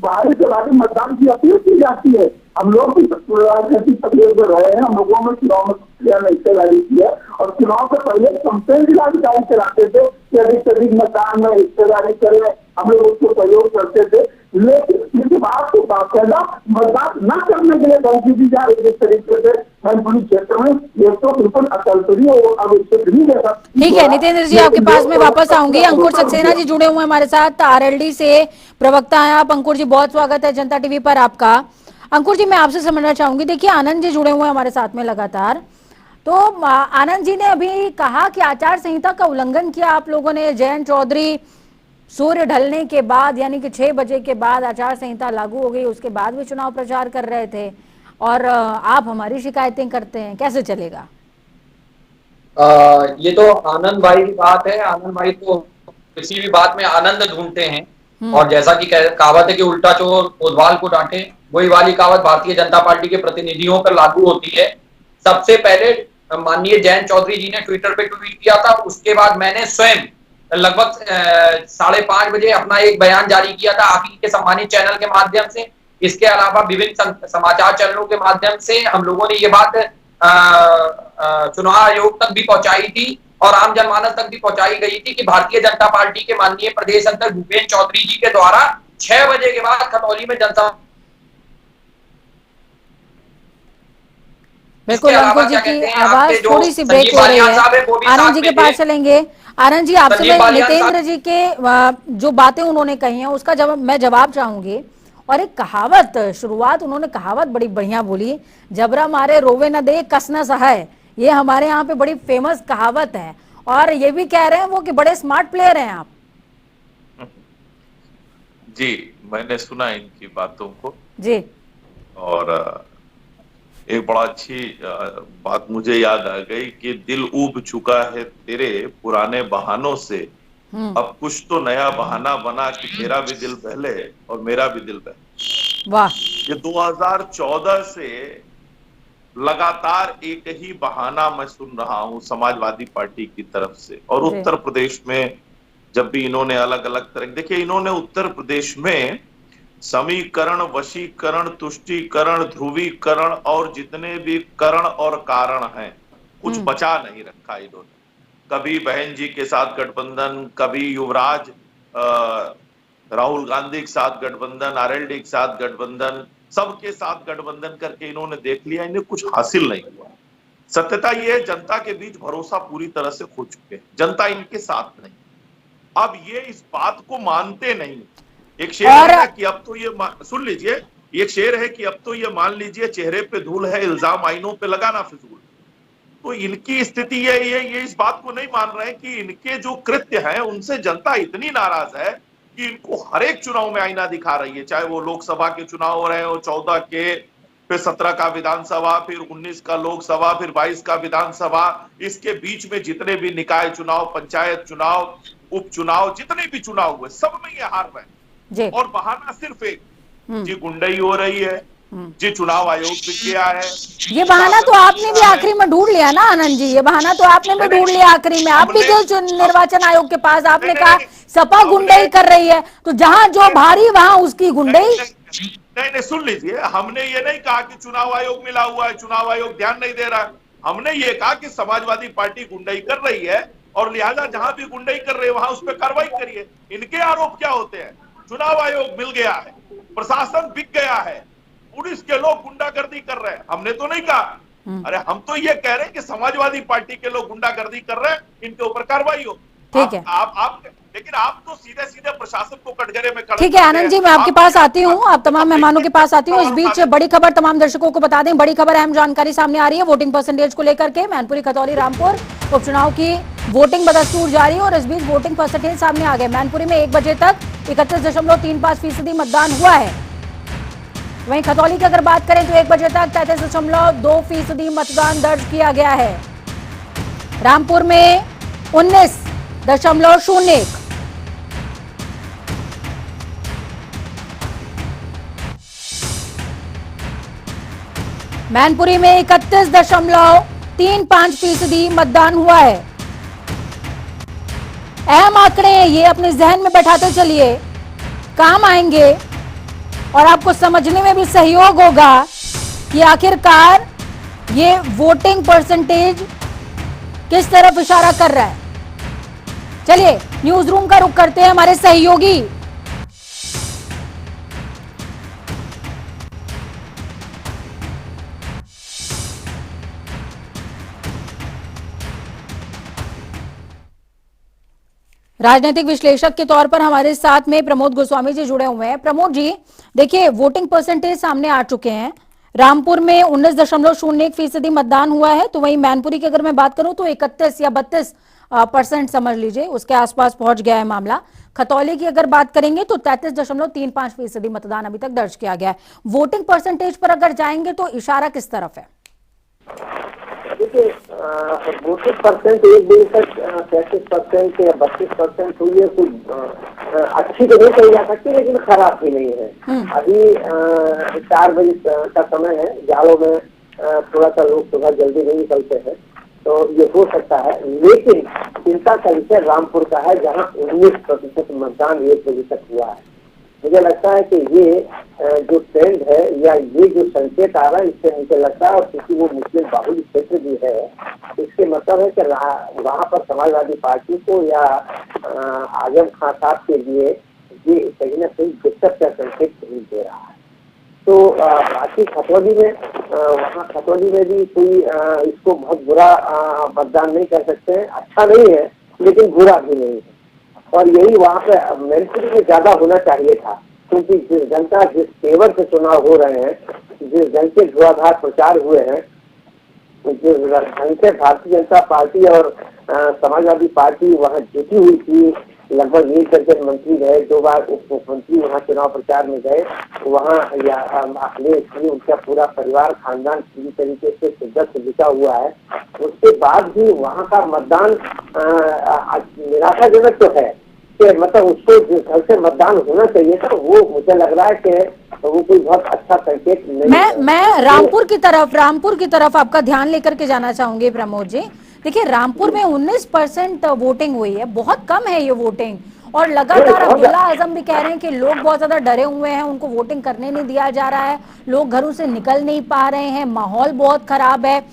बाहरी से बाहरी मतदान की अपील की जाती है। हम लोग भी राजनीतिक तकलीफ में रहे हैं, हम लोगों में चुनाव में हिस्सेदारी की है और चुनाव से पहले कंपेन जिलाधिकारी चलाते थे कि अधिक से अधिक मतदान में हिस्सेदारी करें, हम लोग उसको सहयोग करते थे। लेकिन इसके बाद तो बाकायदा मतदान न करने के लिए धमकी दी जा रही है। इस तरीके से मैनपुरी क्षेत्र में ये तो बिल्कुल अकल्पनीय और अब इससे नहीं देखा। ठीक है नितेंद्र जी, आपके पास में वापस आऊंगी। अंकुर सक्सेना जी जुड़े हुए हैं हमारे साथ, आरएलडी से प्रवक्ता हैं आप। अंकुर जी, बहुत स्वागत है जनता टीवी पर आपका। अंकुर जी, मैं आपसे समझना चाहूंगी, देखिए आनंद जी जुड़े हुए हैं हमारे साथ में लगातार। तो आनंद जी ने अभी कहा कि आचार संहिता का उल्लंघन किया आप लोगों ने। जयंत चौधरी सूर्य ढलने के बाद यानी कि 6 बजे के बाद आचार संहिता लागू हो गई, उसके बाद भी चुनाव प्रचार कर रहे थे और आप हमारी शिकायतें करते हैं, कैसे चलेगा? ये तो आनंद भाई की बात है। आनंद भाई तो किसी भी बात में आनंद ढूंढते हैं और जैसा कि कहावत है कि उल्टा चोर कोतवाल को डांटे, वही वाली कहावत भारतीय जनता पार्टी के प्रतिनिधियों पर लागू होती है। सबसे पहले माननीय जयंत चौधरी जी ने ट्विटर पे ट्वीट किया था, उसके बाद मैंने स्वयं लगभग 5:30 बजे अपना एक बयान जारी किया था आप ही के सम्मानित चैनल के माध्यम से। इसके अलावा विभिन्न समाचार चैनलों के माध्यम से हम लोगों ने ये बात चुनाव आयोग तक भी पहुंचाई थी और आम जनमानस तक भी पहुंचाई गई थी कि भारतीय जनता पार्टी के माननीय प्रदेश अध्यक्ष भूपेन्द्र चौधरी जी के द्वारा 6 बजे के बाद खतौली में जनसभा। बिल्कुल, अंकुर जी की आवाज थोड़ी सी ब्रेक हो रही है। आनंद जी के पास चलेंगे। आनंद जी, आपसे मैं नितेंद्र जी के जो बातें उन्होंने कही हैं उसका मैं जवाब चाहूंगी। और एक कहावत, शुरुआत उन्होंने कहावत बड़ी बढ़िया बोली, जबरा मारे रोवे न दे कस न सहाय। ये हमारे यहाँ पे बड़ी फेमस कहावत है और ये भी कह रहे हैं वो कि बड़े स्मार्ट प्लेयर हैं आप। जी, मैंने सुना इनकी बातों को जी, और एक बड़ा अच्छी बात मुझे याद आ गई कि दिल ऊब चुका है तेरे पुराने बहानों से, अब कुछ तो नया बहाना बना कि तेरा भी दिल बहले और मेरा भी दिल बहले। वाह! ये 2014 से लगातार एक ही बहाना मैं सुन रहा हूं समाजवादी पार्टी की तरफ से। और उत्तर प्रदेश में जब भी इन्होंने अलग अलग तरह, देखिए इन्होंने उत्तर प्रदेश में समीकरण, वशीकरण, तुष्टीकरण, ध्रुवीकरण और जितने भी करण और कारण हैं कुछ बचा नहीं रखा इन्होंने। कभी बहन जी के साथ गठबंधन, कभी युवराज राहुल गांधी के साथ गठबंधन, आरएलडी के साथ गठबंधन, सबके साथ गठबंधन करके इन्होंने देख लिया, इन्हें कुछ हासिल नहीं हुआ। सत्यता ये है, जनता के बीच भरोसा पूरी तरह से खो चुके हैं, जनता इनके साथ नहीं। अब ये इस बात को मानते नहीं। एक शेर है कि अब तो ये सुन लीजिए, एक शेर है कि अब तो ये मान लीजिए चेहरे पे धूल है, इल्जाम आईनों पे लगाना फिजूल। तो इनकी स्थिति ये इस बात को नहीं मान रहे कि इनके जो कृत्य हैं उनसे जनता इतनी नाराज है कि इनको हर एक चुनाव में आईना दिखा रही है। चाहे वो लोकसभा के चुनाव हो रहे हो, 14 के, फिर 17 का विधानसभा, फिर 19 का लोकसभा, फिर 22 का विधानसभा, इसके बीच में जितने भी निकाय चुनाव, पंचायत चुनाव, उपचुनाव, जितने भी चुनाव हुए सब में ये हार रहे हैं। और बहाना सिर्फ एक, जी गुंडई हो रही है, जी चुनाव आयोग भी किया है। ये बहाना तो आपने भी आखिरी में ढूंढ लिया ना आनंद जी, ये बहाना तो आपने भी ढूंढ लिया आखिरी में। आप भी गए निर्वाचन आयोग के पास, आपने कहा सपा गुंडई कर रही है, तो जहां जो भारी वहां उसकी गुंडई। नहीं नहीं, सुन लीजिए, हमने ये नहीं कहा कि चुनाव आयोग मिला हुआ है, चुनाव आयोग ध्यान नहीं दे रहा है। हमने ये कहा कि समाजवादी पार्टी गुंडाई कर रही है और लिहाजा जहां भी गुंडाई कर रही है वहां उस पर कार्रवाई करिए। इनके आरोप क्या होते हैं? चुनाव आयोग मिल गया है, प्रशासन बिक गया है, पुलिस के लोग गुंडागर्दी कर रहे हैं। हमने तो नहीं कहा, अरे हम तो ये कह रहे हैं कि समाजवादी पार्टी के लोग गुंडागर्दी कर रहे हैं, इनके ऊपर कार्रवाई हो। ठीक है, आप लेकिन आप तो सीधे सीधे प्रशासन को कटघरे में खड़े। ठीक है आनंद जी, मैं आपके पास आती हूँ, आप तमाम मेहमानों के पास आती हूँ। इस बीच बड़ी खबर तमाम दर्शकों को बता दें, बड़ी खबर, अहम जानकारी सामने आ रही है वोटिंग परसेंटेज को लेकर के। मैनपुरी, खतौली, रामपुर उपचुनाव की वोटिंग बदस्तूर जारी है और इस बीच वोटिंग परसेंटेज सामने आ गए। मैनपुरी में 1 बजे तक 31.35% मतदान हुआ है। वहीं खतौली की अगर बात करें तो 1 बजे तक 33.2% मतदान दर्ज किया गया है। रामपुर में 19.01। मैनपुरी में 31.35% मतदान हुआ है। अहम आंकड़े हैं ये, अपने जहन में बैठाते चलिए, काम आएंगे और आपको समझने में भी सहयोग होगा कि आखिरकार ये वोटिंग परसेंटेज किस तरफ इशारा कर रहा है। चलिए न्यूज रूम का रुख करते हैं, हमारे सहयोगी राजनीतिक विश्लेषक के तौर पर हमारे साथ में प्रमोद गोस्वामी जी जुड़े हुए हैं। प्रमोद जी, देखिए वोटिंग परसेंटेज सामने आ चुके हैं। रामपुर में 19.01% मतदान हुआ है, तो वहीं मैनपुरी की अगर मैं बात करूं तो 31 या 32% समझ लीजिए, उसके आसपास पहुंच गया है मामला। खतौली की अगर बात करेंगे तो 33.35% मतदान अभी तक दर्ज किया गया है। वोटिंग परसेंटेज पर अगर जाएंगे तो इशारा किस तरफ है? देखिए, वोटिंग परसेंट एक दिन तक 33% या 32% हुई है, कुछ अच्छी तो नहीं कही जा सकती लेकिन खराब भी नहीं है। अभी 4 बजे का समय है, जाड़ों में थोड़ा सा लोग सुबह जल्दी नहीं निकलते हैं, तो ये हो सकता है। लेकिन चिंता का विषय रामपुर का है, जहाँ 19% मतदान 1 बजे तक हुआ है। मुझे लगता है कि ये जो ट्रेंड है या ये जो संकेत आ रहा है, इससे मुझे लगता है, और क्योंकि वो मुस्लिम बाहुल्य क्षेत्र भी है, इसके मतलब है कि वहाँ पर समाजवादी पार्टी को या आजम खान साहब के लिए ये कहीं ना कहीं दिक्कत का संकेत नहीं दे रहा है। तो बाकी खतौली में वहाँ खतौली में भी कोई इसको बहुत बुरा मतदान नहीं कर सकते हैं। अच्छा नहीं है लेकिन बुरा भी नहीं है, और यही वहाँ पे मैनपुरी में ज्यादा होना चाहिए था, क्योंकि जिस जनता जिस तेवर से चुनाव हो रहे हैं, जिस ढंग के धुआंधार प्रचार हुए हैं, जिस ढंग से भारतीय जनता पार्टी और समाजवादी पार्टी वहाँ जुटी हुई थी, लगभग 1 दर्जन मंत्री गए, 2 बार उप मुख्यमंत्री वहाँ चुनाव प्रचार में गए, वहाँ अखिलेश जी उनका पूरा परिवार खानदान पूरी तरीके से शिद्दत से जुटा हुआ है। उसके बाद भी वहाँ का मतदान निराशाजनक तो है कि मतलब उसको जिस ढंग से मतदान होना चाहिए था, वो मुझे लग रहा है कि वो कोई बहुत अच्छा संकेत नहीं। मैं रामपुर की तरफ आपका ध्यान लेकर के जाना चाहूंगी प्रमोद जी। देखिए रामपुर में 19% वोटिंग हुई है, बहुत कम है ये वोटिंग, और लगातार अब्दुल्ला आजम भी कह रहे हैं कि लोग बहुत ज्यादा डरे हुए हैं, उनको वोटिंग करने नहीं दिया जा रहा है, लोग घरों से निकल नहीं पा रहे हैं, माहौल बहुत खराब है।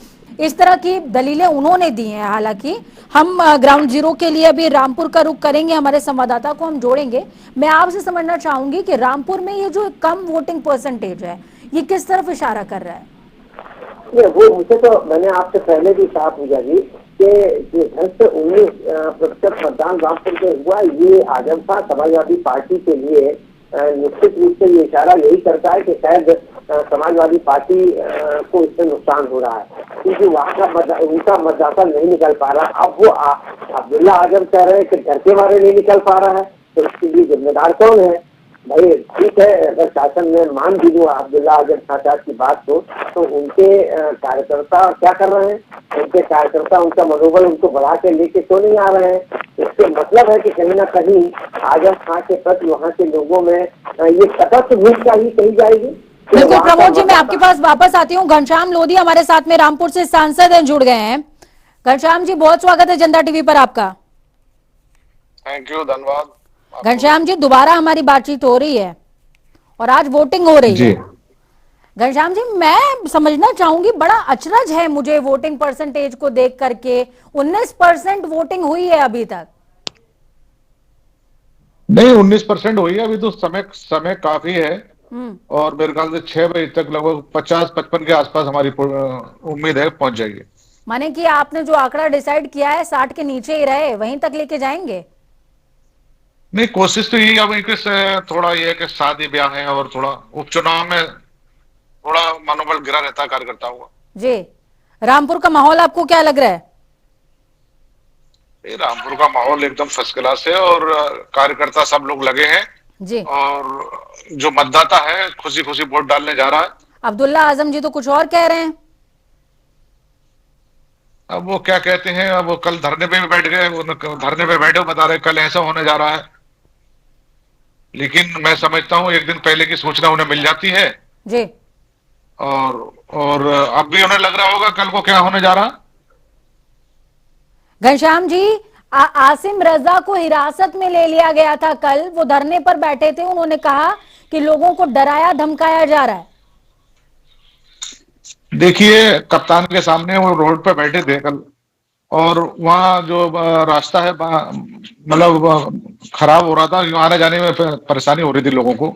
इस तरह की दलीलें उन्होंने दी हैं। हालांकि हम ग्राउंड जीरो के लिए अभी रामपुर का रुख करेंगे, हमारे संवाददाता को हम जोड़ेंगे। मैं आपसे समझना चाहूंगी कि रामपुर में ये जो कम वोटिंग परसेंटेज है, ये किस तरफ इशारा कर रहा है? वो मुझे तो मैंने आपसे पहले भी कहा पूजा जी कि जिस ढंग से 19% मतदान रामपुर में हुआ, ये आजम खान समाजवादी पार्टी के लिए निश्चित रूप से ये इशारा यही करता है कि शायद समाजवादी पार्टी को इससे नुकसान हो रहा है, क्योंकि वहाँ का उनका मतदाता नहीं निकल पा रहा। अब वो अब्दुल्ला आजम कह रहे हैं कि घर के मारे नहीं निकल पा रहा है, तो इसके लिए जिम्मेदार कौन है? भाई ठीक है, अगर शासन ने मान भी दूँ अब्दुल्ला आजम खान की बात को, तो उनके कार्यकर्ता क्या कर रहे हैं? उनके कार्यकर्ता उनका मनोबल उनको बढ़ा के लेके तो नहीं आ रहे हैं। इसके मतलब है कि कहीं ना कहीं आजम खान के प्रति वहाँ के लोगों में ये तटस्थ भूमिका ही कही जाएगी। बिल्कुल प्रमोद जी, मैं आपके पास वापस आती हूँ। घनश्याम लोधी हमारे साथ में रामपुर से सांसद हैं, जुड़ गए हैं। घनश्याम जी, बहुत स्वागत है जनता टीवी पर आपका। थैंक यू, धन्यवाद। घनश्याम जी, दोबारा हमारी बातचीत हो रही है और आज वोटिंग हो रही जी। है। घनश्याम जी, मैं समझना चाहूंगी, बड़ा अचरज है मुझे वोटिंग परसेंटेज को देख करके। 19% वोटिंग हुई है अभी तक। नहीं, 19% हुई है, अभी तो समय काफी है। और मेरे ख्याल से 6 बजे तक लगभग 50-55 के आसपास हमारी उम्मीद है पहुंच जाएगी। माने कि आपने जो आंकड़ा डिसाइड किया है 60 के नीचे ही रहे, वहीं तक लेके जाएंगे? नहीं, कोशिश तो यही अब थोड़ा ये है कि शादी ब्याह है और थोड़ा उपचुनाव में थोड़ा मनोबल गिरा रहता है कार्यकर्ताओं का। जी, रामपुर का माहौल आपको क्या लग रहा है? रामपुर का माहौल एकदम फर्स्ट क्लास है और कार्यकर्ता सब लोग लगे हैं जी। और जो मतदाता है खुशी खुशी वोट डालने जा रहा है। अब्दुल्ला आजम जी तो कुछ और कह रहे हैं। अब वो क्या कहते हैं, अब वो कल धरने पे भी बैठ गए, धरने पे बैठे बता रहे कल ऐसा होने जा रहा है। लेकिन मैं समझता हूँ एक दिन पहले की सूचना उन्हें मिल जाती है जी। और अब भी उन्हें लग रहा होगा कल को क्या होने जा रहा। घनश्याम जी, आसिम रजा को हिरासत में ले लिया गया था कल, वो धरने पर बैठे थे, उन्होंने कहा कि लोगों को डराया धमकाया जा रहा है। देखिए, कप्तान के सामने वो रोड पे बैठे थे कल और वहाँ जो रास्ता है मतलब खराब हो रहा था, आने जाने में परेशानी हो रही थी लोगों को।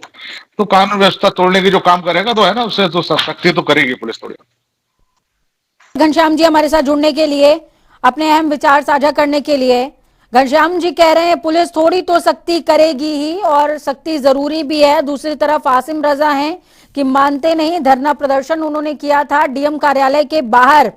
तो कानून व्यवस्था तोड़ने की जो काम करेगा तो है ना, उससे तो सख्ती तो करेगी पुलिस थोड़ी। घनश्याम जी हमारे साथ जुड़ने के लिए, अपने अहम विचार साझा करने के लिए। घनश्याम जी कह रहे हैं पुलिस थोड़ी तो सख्ती करेगी ही और सख्ती जरूरी भी है। दूसरी तरफ आसिम रजा हैं कि मानते नहीं, धरना प्रदर्शन उन्होंने किया था डीएम कार्यालय के बाहर।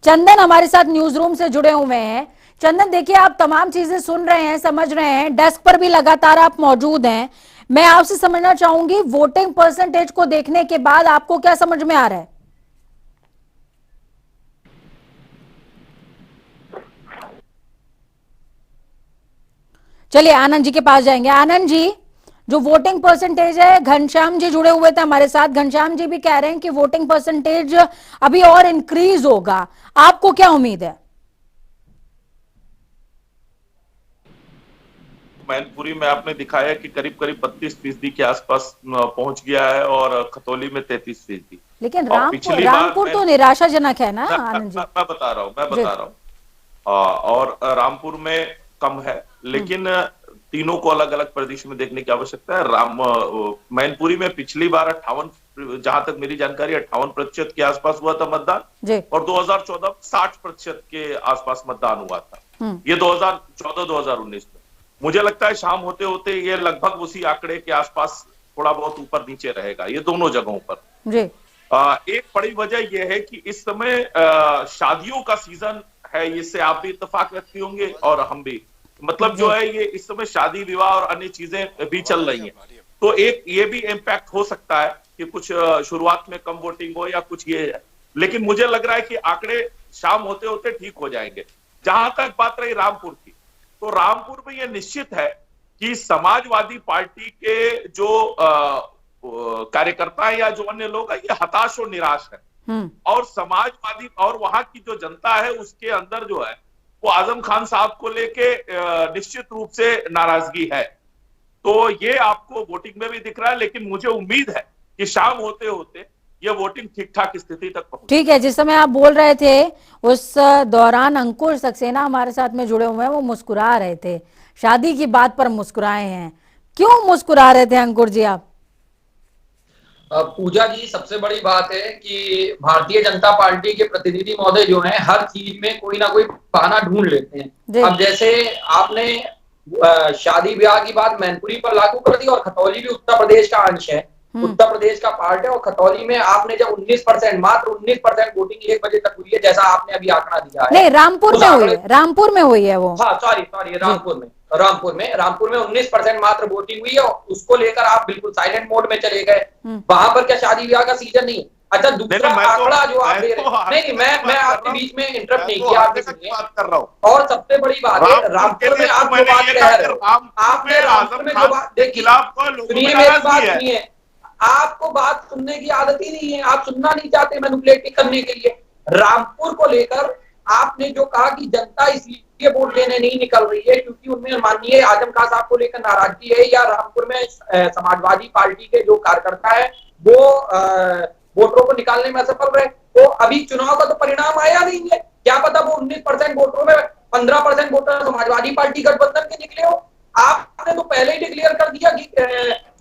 चंदन हमारे साथ न्यूज रूम से जुड़े हुए हैं। चंदन, देखिए, आप तमाम चीजें सुन रहे हैं, समझ रहे हैं, डेस्क पर भी लगातार आप मौजूद हैं। मैं आपसे समझना चाहूंगी, वोटिंग परसेंटेज को देखने के बाद आपको क्या समझ में आ रहा है? चलिए आनंद जी के पास जाएंगे। आनंद जी, जो वोटिंग परसेंटेज है, घनश्याम जी जुड़े हुए थे हमारे साथ, घनश्याम जी भी कह रहे हैं कि वोटिंग परसेंटेज अभी और इंक्रीज होगा, आपको क्या उम्मीद है? मैनपुरी में आपने दिखाया कि करीब करीब 32% के आसपास पहुंच गया है और खतौली में 33%। लेकिन रामपुर तो निराशाजनक है ना आनंद जी? मैं बता रहा हूँ और रामपुर में कम है, लेकिन तीनों को अलग अलग प्रदेश में देखने की आवश्यकता है। मैनपुरी में पिछली बार 58, जहां तक मेरी जानकारी 58% के आसपास हुआ था मतदान, और 2014 में 60% के आसपास मतदान हुआ था। ये 2014-2019 में। मुझे लगता है शाम होते होते ये लगभग उसी आंकड़े के आसपास थोड़ा बहुत ऊपर नीचे रहेगा, ये दोनों जगहों पर। जी। एक बड़ी वजह यह है कि इस समय शादियों का सीजन है, इससे आप भी इत्तेफाक रखते होंगे और हम भी, मतलब जो है ये इस समय शादी विवाह और अन्य चीजें भी चल रही हैं, तो एक ये भी इम्पैक्ट हो सकता है कि कुछ शुरुआत में कम वोटिंग हो या कुछ ये है। लेकिन मुझे लग रहा है कि आंकड़े शाम होते होते ठीक हो जाएंगे। जहां तक बात रही रामपुर की, तो रामपुर में यह निश्चित है कि समाजवादी पार्टी के जो कार्यकर्ता हैं या जो अन्य लोग हैं, ये हताश और निराश है। और समाजवादी और वहां की जो जनता है उसके अंदर जो है वो आजम खान साहब को लेके निश्चित रूप से नाराजगी है। तो ये आपको वोटिंग में भी दिख रहा है, लेकिन मुझे उम्मीद है कि शाम होते होते ये वोटिंग ठीक ठाक स्थिति तक पहुंचे। ठीक है, जिस समय आप बोल रहे थे उस दौरान अंकुर सक्सेना हमारे साथ में जुड़े हुए हैं, वो मुस्कुरा रहे थे, शादी की बात पर मुस्कुराए हैं। क्यों मुस्कुरा रहे थे अंकुर जी आप? पूजा जी, सबसे बड़ी बात है कि भारतीय जनता पार्टी के प्रतिनिधि महोदय जो हैं हर चीज में कोई ना कोई बहाना ढूंढ लेते हैं। अब जैसे आपने शादी ब्याह की बात मैनपुरी पर लागू कर दी, और खतौली भी उत्तर प्रदेश का अंश है, उत्तर प्रदेश का पार्ट है, और खतौली में आपने जब 19% मात्र 19% वोटिंग 1 बजे तक हुई है, जैसा आपने अभी आंकड़ा दिया है। नहीं, रामपुर में हुई है वो। हाँ, सॉरी, रामपुर में 19% मात्र वोटिंग हुई है, उसको लेकर आप बिल्कुल साइलेंट मोड में चले गए। वहां पर क्या शादी ब्याह का सीजन नहीं? अच्छा, दूसरा आंकड़ा जो आप दे रहे हैं, नहीं, मैं आपके बीच में इंटरप्ट नहीं किया, आपने सुनिए। और सबसे बड़ी बात है, रामपुर में आप जो बात कह रहे हो, आपने रामपुर में जो बात देखी, सुनिए मेरी बात सुनिए, आपको बात सुनने की आदत ही नहीं है, आप सुनना नहीं चाहते मैनिपुलेट करने के लिए। रामपुर को लेकर आपने जो कहा कि जनता इसलिए ये वोट देने नहीं निकल रही है क्योंकि उनमें माननीय आजम खान साहब को लेकर नाराजगी है, या रामपुर में समाजवादी पार्टी के जो कार्यकर्ता है वो वोटरों को निकालने में असफल रहे। तो अभी चुनाव का तो परिणाम आया नहीं है, क्या पता वो 19% वोटरों में 15% वोटर समाजवादी पार्टी गठबंधन के निकले हो। आपने तो पहले ही डिक्लेयर कर दिया कि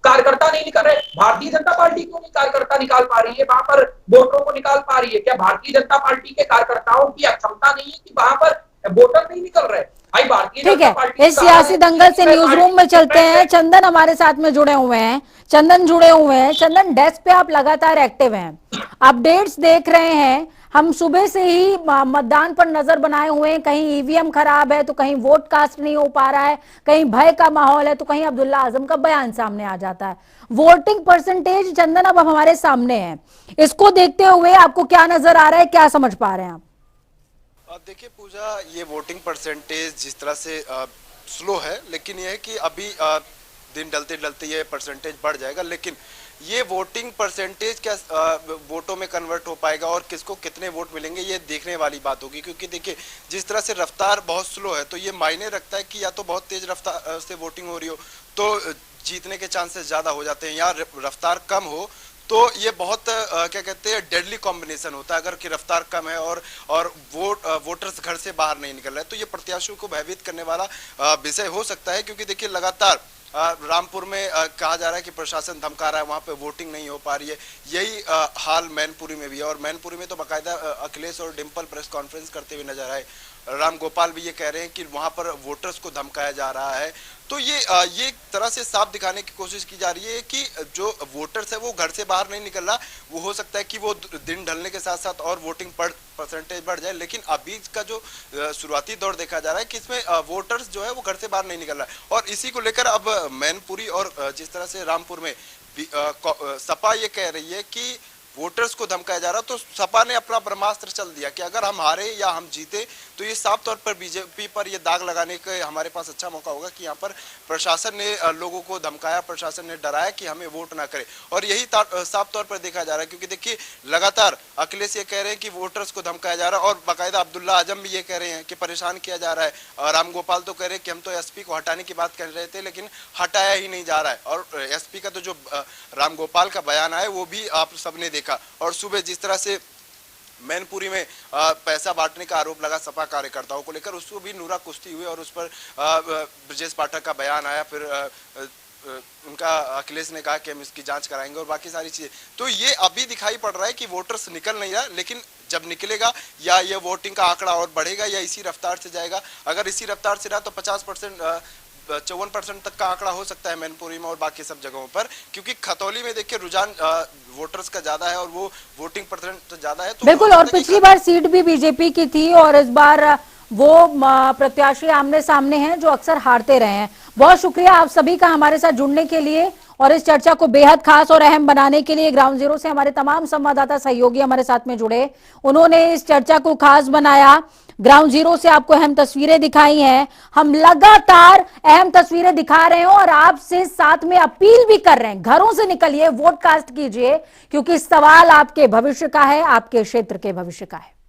कार्यकर्ता नहीं निकल रहे। भारतीय जनता पार्टी क्यों नहीं कार्यकर्ता निकाल पा रही है, वहां पर वोटरों को निकाल पा रही है? क्या भारतीय जनता पार्टी के कार्यकर्ताओं की अक्षमता नहीं है कि वहां पर वोटर नहीं निकल रहे? भाई भारतीय ठीक है, इस सियासी दंगल से न्यूज रूम में चलते हैं। चंदन हमारे साथ में जुड़े हुए हैं। चंदन, डेस्क पे आप लगातार एक्टिव हैं, अपडेट्स देख रहे हैं। हम सुबह से ही मतदान पर नजर बनाए हुए हैं, कहीं ईवीएम खराब है तो कहीं वोट कास्ट नहीं हो पा रहा है, कहीं भय का माहौल है तो कहीं अब्दुल्ला आजम का बयान सामने आ जाता है। वोटिंग परसेंटेज चंदन अब हमारे सामने है, इसको देखते हुए आपको क्या नजर आ रहा है, क्या समझ पा रहे हैं आप? देखिए पूजा, ये वोटिंग परसेंटेज जिस तरह से स्लो है, लेकिन यह है कि अभी दिन डलते डलते ये परसेंटेज बढ़ जाएगा। लेकिन ये वोटिंग परसेंटेज क्या वोटों में कन्वर्ट हो पाएगा और किसको कितने वोट मिलेंगे, ये देखने वाली बात होगी। क्योंकि देखिए जिस तरह से रफ्तार बहुत स्लो है तो ये मायने रखता है कि या तो बहुत तेज रफ्तार से वोटिंग हो रही हो तो जीतने के चांसेस ज्यादा हो जाते हैं, या रफ्तार कम हो तो ये बहुत क्या कहते हैं डेडली कॉम्बिनेशन होता है। अगर कि रफ्तार कम है और वोटर्स घर से बाहर नहीं निकल रहे तो ये प्रत्याशियों को भयभीत करने वाला विषय हो सकता है। क्योंकि देखिए लगातार रामपुर में कहा जा रहा है कि प्रशासन धमका रहा है, वहां पे वोटिंग नहीं हो पा रही है। यही हाल मैनपुरी में भी है, और मैनपुरी में तो बाकायदा अखिलेश और डिम्पल प्रेस कॉन्फ्रेंस करते हुए नजर आए। राम गोपाल भी ये कह रहे हैं कि वहां पर वोटर्स को धमकाया जा रहा है। तो ये एक तरह से साफ दिखाने की कोशिश की जा रही है कि जो वोटर्स है वो घर से बाहर नहीं निकल रहा। वो हो सकता है कि वो दिन ढलने के साथ साथ और वोटिंग परसेंटेज बढ़ जाए, लेकिन अभी का जो शुरुआती दौर देखा जा रहा है कि इसमें वोटर्स जो है वो घर से बाहर नहीं निकल रहा है। और इसी को लेकर अब मैनपुरी और जिस तरह से रामपुर में सपा ये कह रही है कि वोटर्स को धमकाया जा रहा, तो सपा ने अपना ब्रह्मास्त्र चल दिया कि अगर हम हारे या हम जीते तो ये साफ तौर पर बीजेपी पर ये दाग लगाने का हमारे पास अच्छा मौका होगा कि यहाँ पर प्रशासन ने लोगों को धमकाया, प्रशासन ने डराया कि हमें वोट ना करे। और यही साफ तौर पर देखा जा रहा है। क्योंकि देखिए लगातार अखिलेश ये कह रहे हैं कि वोटर्स को धमकाया जा रहा है, और बाकायदा अब्दुल्ला आजम भी ये कह रहे हैं कि परेशान किया जा रहा है। राम गोपाल तो कह रहे हैं कि हम तो एसपी को हटाने की बात कर रहे थे लेकिन हटाया ही नहीं जा रहा है। और एसपी का तो जो राम गोपाल का बयान आया वो भी आप सबने देखा। और सुबह जिस तरह से मैनपुरी में पैसा बांटने का आरोप लगा सपा कार्यकर्ताओं को लेकर, उसको भी नूरा कुश्ती हुई और उस पर ब्रजेश पाठक का बयान आया। फिर उनका अखिलेश ने कहा कि हम इसकी जांच कराएंगे और बाकी सारी चीजें। तो ये अभी दिखाई पड़ रहा है कि वोटर्स निकल नहीं रहा, लेकिन जब निकलेगा या ये वोटिंग का आंकड़ा और बढ़ेगा या इसी रफ्तार से जाएगा। अगर इसी रफ्तार से रहा तो 50% 54% तक का आंकड़ा हो सकता है मैनपुरी में और बाकी सब जगहों पर। क्योंकि खतौली में देखिए रुझान वोटर्स का ज्यादा है और वो वोटिंग परसेंट ज्यादा है। तो बिल्कुल, और पिछली बार सीट भी बीजेपी की थी और इस बार वो प्रत्याशी आमने सामने हैं जो अक्सर हारते रहे हैं। बहुत शुक्रिया आप सभी का हमारे साथ जुड़ने के लिए और इस चर्चा को बेहद खास और अहम बनाने के लिए। ग्राउंड जीरो से हमारे तमाम संवाददाता सहयोगी हमारे साथ में जुड़े, उन्होंने इस चर्चा को खास बनाया। ग्राउंड जीरो से आपको अहम तस्वीरें दिखाई हैं, हम लगातार अहम तस्वीरें दिखा रहे हैं और आपसे साथ में अपील भी कर रहे हैं, घरों से निकलिए, वोट कास्ट कीजिए, क्योंकि सवाल आपके भविष्य का है, आपके क्षेत्र के भविष्य का है।